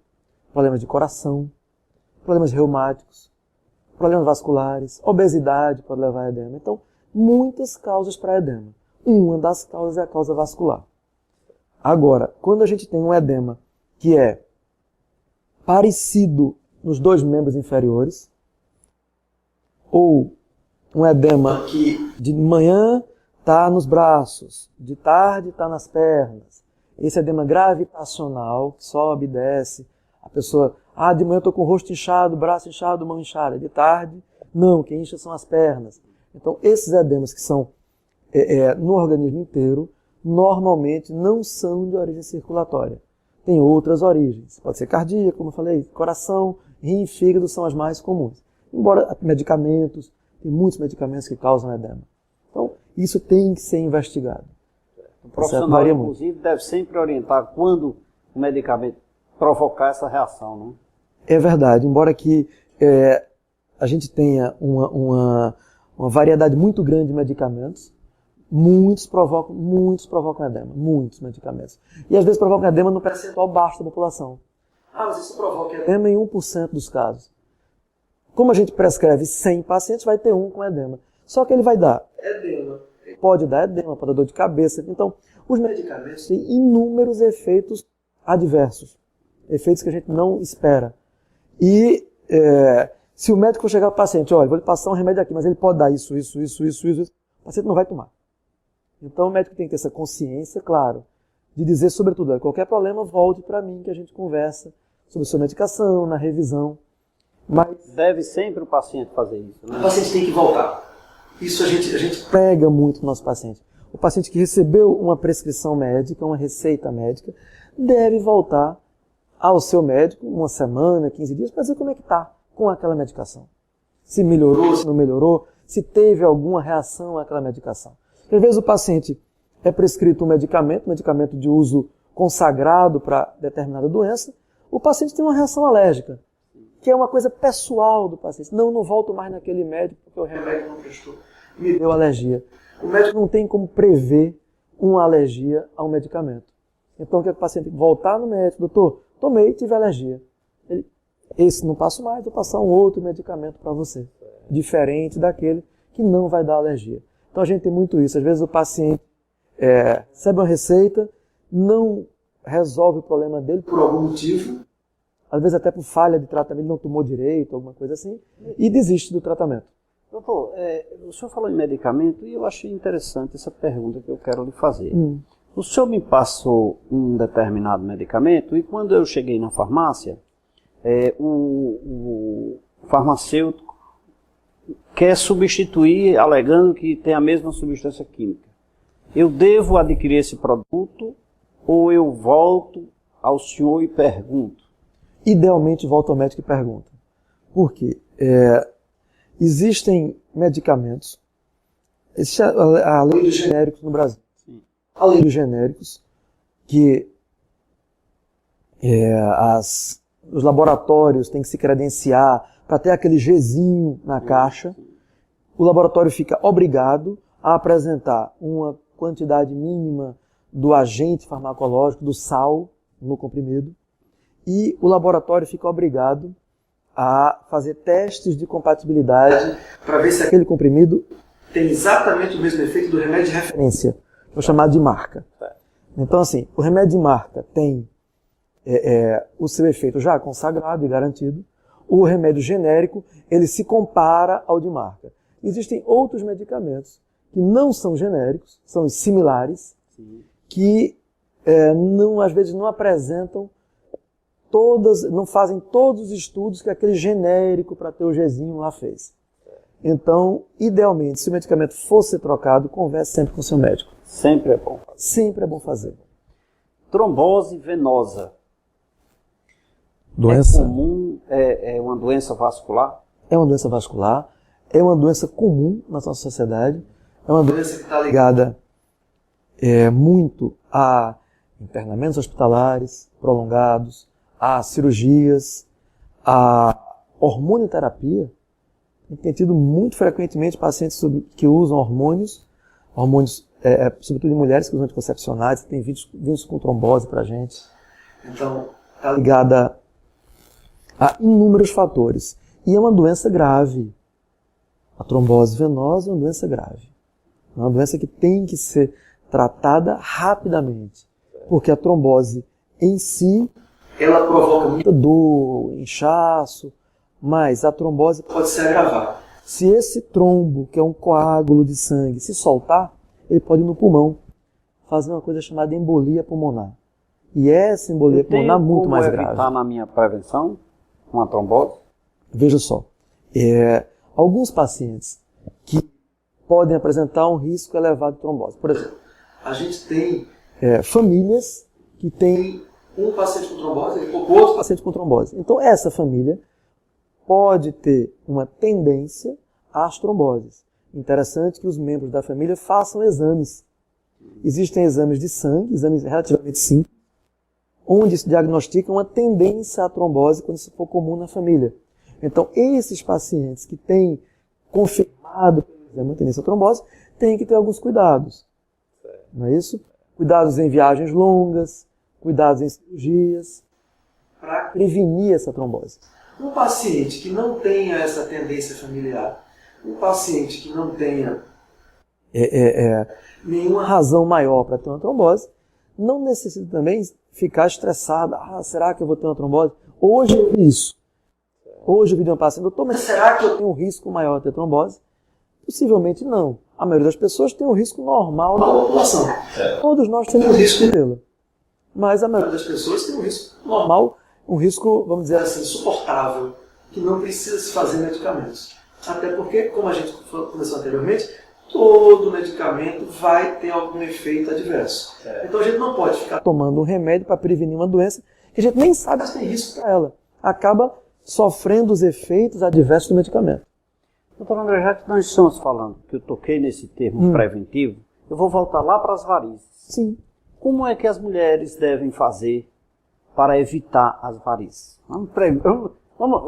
problemas de coração, problemas reumáticos, problemas vasculares, obesidade pode levar a edema. Então, muitas causas para edema. Uma das causas é a causa vascular. Agora, quando a gente tem um edema que é parecido nos dois membros inferiores, ou um edema que de manhã está nos braços, de tarde está nas pernas, esse edema gravitacional, que sobe e desce, a pessoa, de manhã eu estou com o rosto inchado, braço inchado, mão inchada, de tarde, não, quem incha são as pernas. Então, esses edemas que são no organismo inteiro, normalmente não são de origem circulatória. Tem outras origens, pode ser cardíaca, como eu falei, coração, rim e fígado são as mais comuns. Embora medicamentos, tem muitos medicamentos que causam edema. Então, isso tem que ser investigado. O profissional, inclusive, deve sempre orientar quando o medicamento provocar essa reação, não? É verdade, embora que a gente tenha uma variedade muito grande de medicamentos, muitos provocam edema, muitos medicamentos. E às vezes provocam edema no percentual baixo da população. Mas isso provoca edema em 1% dos casos. Como a gente prescreve 100 pacientes, vai ter um com edema. Só que ele vai dar edema, pode dar dor de cabeça. Então, os medicamentos têm inúmeros efeitos adversos, efeitos que a gente não espera. E se o médico for chegar para o paciente, olha, vou lhe passar um remédio aqui, mas ele pode dar isso, o paciente não vai tomar. Então o médico tem que ter essa consciência, claro, de dizer, sobretudo, qualquer problema, volte para mim, que a gente conversa sobre sua medicação, na revisão. Mas deve sempre o paciente fazer isso, né? O paciente tem que voltar. Isso a gente prega muito no nosso paciente. O paciente que recebeu uma prescrição médica, uma receita médica, deve voltar ao seu médico uma semana, 15 dias, para dizer como é que está com aquela medicação. Se melhorou, se não melhorou, se teve alguma reação àquela medicação. Às vezes o paciente é prescrito um medicamento de uso consagrado para determinada doença, o paciente tem uma reação alérgica, que é uma coisa pessoal do paciente. Não volto mais naquele médico porque o remédio não prestou, me deu alergia. O médico não tem como prever uma alergia a um medicamento. Então o que é que o paciente tem que voltar no médico? Doutor, tomei e tive alergia. Esse não passo mais, vou passar um outro medicamento para você, diferente daquele que não vai dar alergia. Então a gente tem muito isso. Às vezes o paciente recebe uma receita, não resolve o problema dele por algum motivo, às vezes até por falha de tratamento, ele não tomou direito, alguma coisa assim, e desiste do tratamento. Doutor, o senhor falou em medicamento e eu achei interessante essa pergunta que eu quero lhe fazer. O senhor me passou um determinado medicamento e quando eu cheguei na farmácia, o farmacêutico quer substituir, alegando que tem a mesma substância química. Eu devo adquirir esse produto ou eu volto ao senhor e pergunto? Idealmente, volta ao médico e pergunta. Por quê? Existem medicamentos, existe a lei dos genéricos no Brasil. Sim. A lei dos genéricos, que os laboratórios têm que se credenciar para ter aquele Gzinho na caixa. O laboratório fica obrigado a apresentar uma quantidade mínima do agente farmacológico, do sal, no comprimido, e o laboratório fica obrigado a fazer testes de compatibilidade para ver se aquele comprimido tem exatamente o mesmo efeito do remédio de referência, que é o chamado de marca. Então, assim, o remédio de marca tem o seu efeito já consagrado e garantido. O remédio genérico, ele se compara ao de marca. Existem outros medicamentos que não são genéricos, são similares, que às vezes não apresentam não fazem todos os estudos que aquele genérico para ter o Gzinho lá fez. Então, idealmente, se o medicamento fosse trocado, converse sempre com o seu médico. Sempre é bom fazer. Sempre é bom fazer. Trombose venosa. Doença? É comum? É uma doença vascular? É uma doença vascular. É uma doença comum na nossa sociedade. É uma doença que está ligada muito a internamentos hospitalares prolongados, a cirurgias, a hormonioterapia. A gente tem tido muito frequentemente pacientes que usam hormônios, sobretudo em mulheres que usam anticoncepcionais, tem vindo com trombose para a gente. Então, está ligada a inúmeros fatores. E é uma doença grave. A trombose venosa é uma doença grave. É uma doença que tem que ser tratada rapidamente. Porque a trombose em si, ela provoca muita dor, inchaço, mas a trombose pode se agravar. Se esse trombo, que é um coágulo de sangue, se soltar, ele pode ir no pulmão, fazer uma coisa chamada embolia pulmonar. E essa embolia pulmonar é muito mais grave. Está na minha prevenção uma trombose? Veja só, alguns pacientes que podem apresentar um risco elevado de trombose. Por exemplo, a gente tem famílias que têm um paciente com trombose e outro paciente com trombose. Então, essa família pode ter uma tendência às tromboses. Interessante que os membros da família façam exames. Existem exames de sangue, exames relativamente simples, onde se diagnostica uma tendência à trombose quando isso for comum na família. Então, esses pacientes que têm confirmado uma tendência à trombose, têm que ter alguns cuidados. Não é isso? Cuidados em viagens longas, cuidados em cirurgias, para prevenir essa trombose. Um paciente que não tenha essa tendência familiar, um paciente que não tenha nenhuma razão maior para ter uma trombose, não necessita também ficar estressado. Será que eu vou ter uma trombose? Hoje eu vi isso. Hoje eu vi de uma paciente, doutor, mas será que eu tenho um risco maior de ter trombose? Possivelmente não. A maioria das pessoas tem um risco normal da população. Todos nós temos um risco de tê-la. Mas a maioria das pessoas tem um risco normal, um risco, vamos dizer assim, suportável, que não precisa se fazer medicamentos. Até porque, como a gente começou anteriormente, todo medicamento vai ter algum efeito adverso. Então a gente não pode ficar tomando um remédio para prevenir uma doença que a gente nem sabe se tem risco para ela. Acaba sofrendo os efeitos adversos do medicamento. Doutor André, já que nós estamos falando que eu toquei nesse termo preventivo, eu vou voltar lá para as varizes. Sim. Como é que as mulheres devem fazer para evitar as varizes?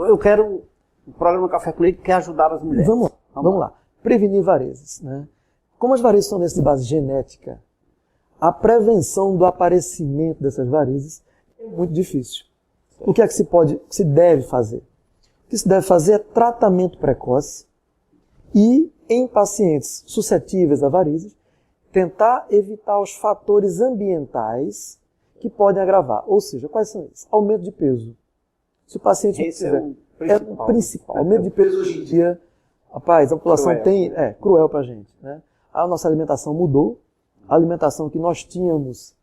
Eu quero, o programa Café com Leite quer ajudar as mulheres. Vamos lá. Prevenir varizes, né? Como as varizes são doenças de base genética, a prevenção do aparecimento dessas varizes é muito difícil. O que é que se deve fazer? O que se deve fazer é tratamento precoce e, em pacientes suscetíveis a varizes, tentar evitar os fatores ambientais que podem agravar. Ou seja, quais são eles? Aumento de peso. Se o paciente Esse é o principal. Aumento de peso hoje em dia, rapaz, a população cruel pra gente, né? A nossa alimentação mudou. A alimentação que nós tínhamos,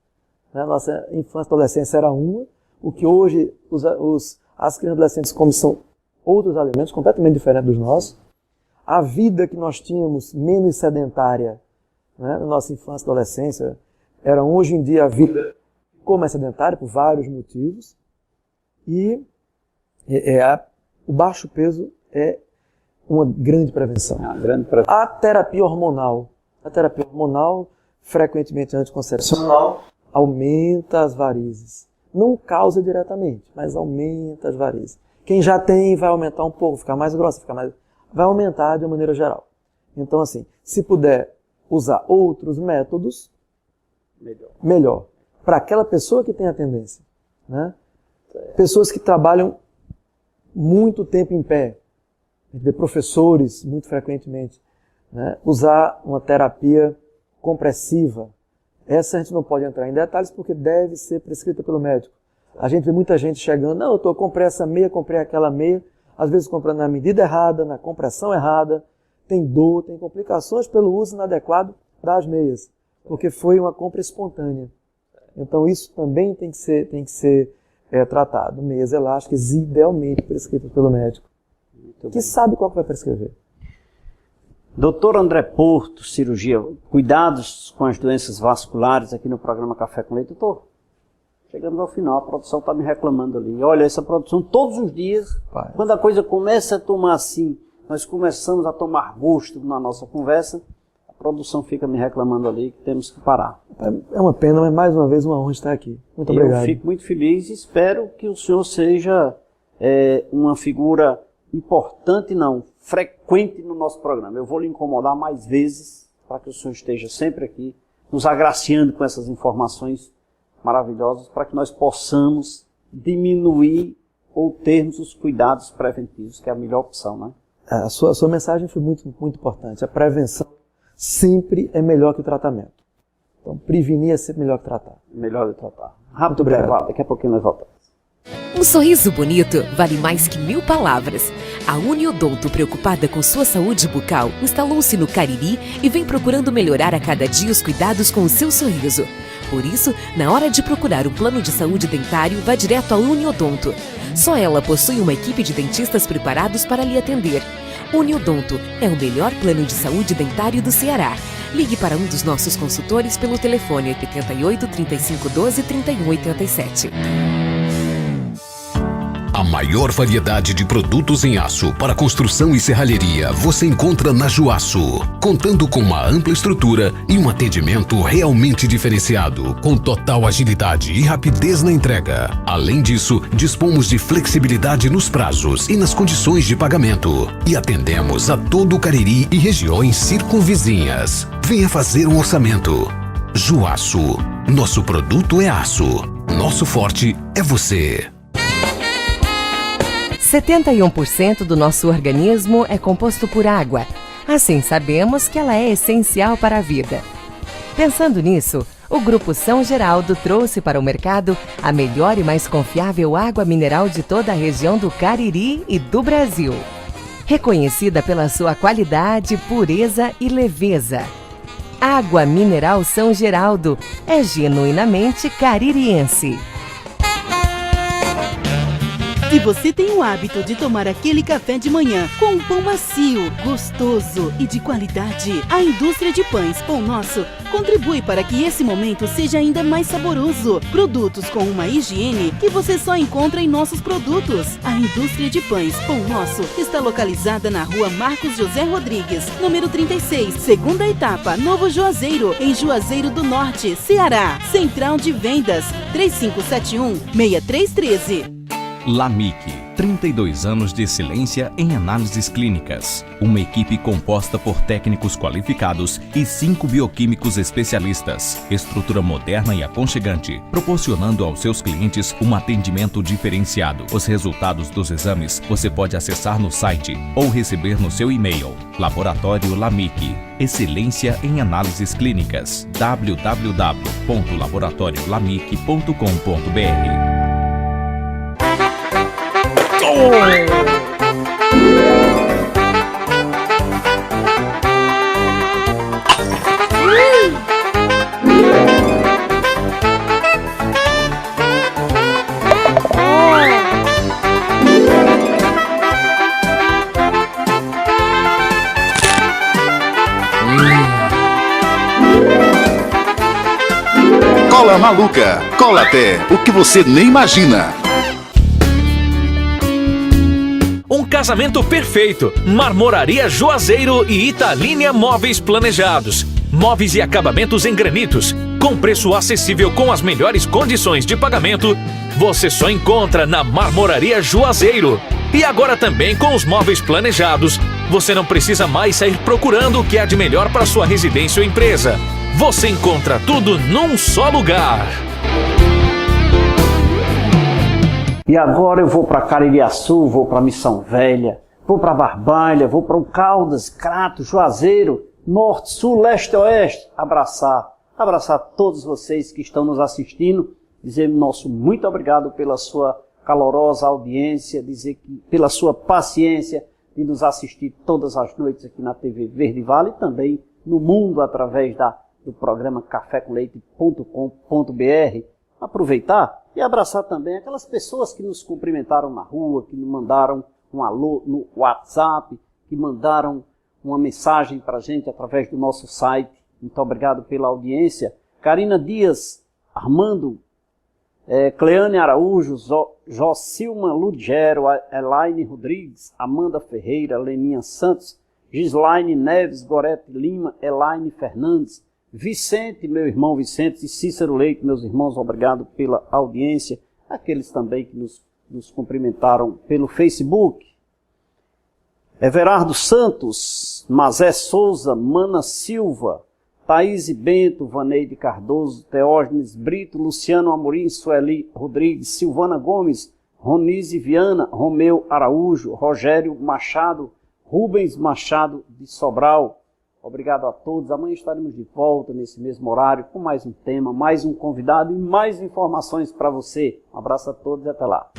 né, nossa infância e adolescência era uma. O que hoje as crianças e adolescentes comem são outros alimentos completamente diferentes dos nossos. A vida que nós tínhamos menos sedentária, né, na nossa infância e adolescência, era hoje em dia a vida como é sedentária por vários motivos. E o baixo peso é uma grande prevenção. A terapia hormonal. Frequentemente anticoncepcional, aumenta as varizes. Não causa diretamente, mas aumenta as varizes. Quem já tem vai aumentar um pouco, ficar mais grossa, vai aumentar de uma maneira geral. Então, assim, se puder usar outros métodos, melhor. Para aquela pessoa que tem a tendência, né? Pessoas que trabalham muito tempo em pé, a gente vê professores muito frequentemente, né? Usar uma terapia compressiva. Essa a gente não pode entrar em detalhes porque deve ser prescrita pelo médico. A gente vê muita gente chegando, não, eu comprei essa meia, comprei aquela meia, às vezes comprando na medida errada, na compressão errada, tem dor, tem complicações pelo uso inadequado das meias, porque foi uma compra espontânea. Então isso também tem que ser tratado. Meias elásticas, idealmente prescritas pelo médico, que sabe qual que vai prescrever. Doutor André Porto, cirurgia, cuidados com as doenças vasculares aqui no programa Café com Leite. Doutor, chegamos ao final, a produção está me reclamando ali. Olha, essa produção todos os dias, quando a coisa começa a tomar assim, nós começamos a tomar gosto na nossa conversa, a produção fica me reclamando ali que temos que parar. É uma pena, mas mais uma vez uma honra estar aqui. Muito obrigado. Eu fico muito feliz e espero que o senhor seja uma figura importante, frequente no nosso programa. Eu vou lhe incomodar mais vezes para que o senhor esteja sempre aqui, nos agraciando com essas informações maravilhosas, para que nós possamos diminuir ou termos os cuidados preventivos, que é a melhor opção, né? A sua mensagem foi muito, muito importante. A prevenção sempre é melhor que o tratamento. Então, prevenir é sempre melhor que tratar. Melhor que tratar. Rápido intervalo, daqui a pouquinho nós voltamos. Um sorriso bonito vale mais que 1000 palavras. A Uniodonto, preocupada com sua saúde bucal, instalou-se no Cariri e vem procurando melhorar a cada dia os cuidados com o seu sorriso. Por isso, na hora de procurar um plano de saúde dentário, vá direto à Uniodonto. Só ela possui uma equipe de dentistas preparados para lhe atender. Uniodonto é o melhor plano de saúde dentário do Ceará. Ligue para um dos nossos consultores pelo telefone 88 35 12 31 87. A maior variedade de produtos em aço para construção e serralheria você encontra na Juaço, contando com uma ampla estrutura e um atendimento realmente diferenciado, com total agilidade e rapidez na entrega. Além disso, dispomos de flexibilidade nos prazos e nas condições de pagamento e atendemos a todo o Cariri e regiões circunvizinhas. Venha fazer um orçamento. Juaço, nosso produto é aço, nosso forte é você. 71% do nosso organismo é composto por água. Assim, sabemos que ela é essencial para a vida. Pensando nisso, O Grupo São Geraldo trouxe para o mercado a melhor e mais confiável água mineral de toda a região do Cariri e do Brasil. Reconhecida pela sua qualidade, pureza e leveza. Água Mineral São Geraldo é genuinamente caririense. Se você tem o hábito de tomar aquele café de manhã com um pão macio, gostoso e de qualidade, a indústria de pães Pão Nosso contribui para que esse momento seja ainda mais saboroso. Produtos com uma higiene que você só encontra em nossos produtos. A indústria de pães Pão Nosso está localizada na rua Marcos José Rodrigues, número 36, segunda etapa, Novo Juazeiro, em Juazeiro do Norte, Ceará. Central de Vendas 3571-6313. LAMIC, 32 anos de excelência em análises clínicas. Uma equipe composta por técnicos qualificados e 5 bioquímicos especialistas. Estrutura moderna e aconchegante, proporcionando aos seus clientes um atendimento diferenciado. Os resultados dos exames você pode acessar no site ou receber no seu e-mail. Laboratório LAMIC, excelência em análises clínicas. www.laboratoriolamic.com.br. Cola maluca, cola até o que você nem imagina. Um casamento perfeito. Marmoraria Juazeiro e Italínia Móveis Planejados. Móveis e acabamentos em granitos. Com preço acessível com as melhores condições de pagamento. Você só encontra na Marmoraria Juazeiro. E agora também com os móveis planejados. Você não precisa mais sair procurando o que há de melhor para sua residência ou empresa. Você encontra tudo num só lugar. E agora eu vou para Caririaçu, vou para Missão Velha, vou para Barbalha, vou para o Caldas, Crato, Juazeiro, Norte, Sul, Leste, Oeste. Abraçar todos vocês que estão nos assistindo, dizer nosso muito obrigado pela sua calorosa audiência, dizer que pela sua paciência de nos assistir todas as noites aqui na TV Verde Vale e também no mundo através do programa cafécomleite.com.br. Aproveitar e abraçar também aquelas pessoas que nos cumprimentaram na rua, que nos mandaram um alô no WhatsApp, que mandaram uma mensagem para a gente através do nosso site. Muito obrigado pela audiência. Karina Dias, Armando, Cleane Araújo, Jocilma Ludgero, Elaine Rodrigues, Amanda Ferreira, Leninha Santos, Gislaine Neves, Gorete Lima, Elaine Fernandes, Vicente, meu irmão Vicente, e Cícero Leite, meus irmãos, obrigado pela audiência. Aqueles também que nos cumprimentaram pelo Facebook. Everardo Santos, Mazé Souza, Mana Silva, Thaís Bento, Vaneide Cardoso, Teógenes Brito, Luciano Amorim, Sueli Rodrigues, Silvana Gomes, Ronise Viana, Romeu Araújo, Rogério Machado, Rubens Machado de Sobral. Obrigado a todos. Amanhã estaremos de volta nesse mesmo horário com mais um tema, mais um convidado e mais informações para você. Um abraço a todos e até lá.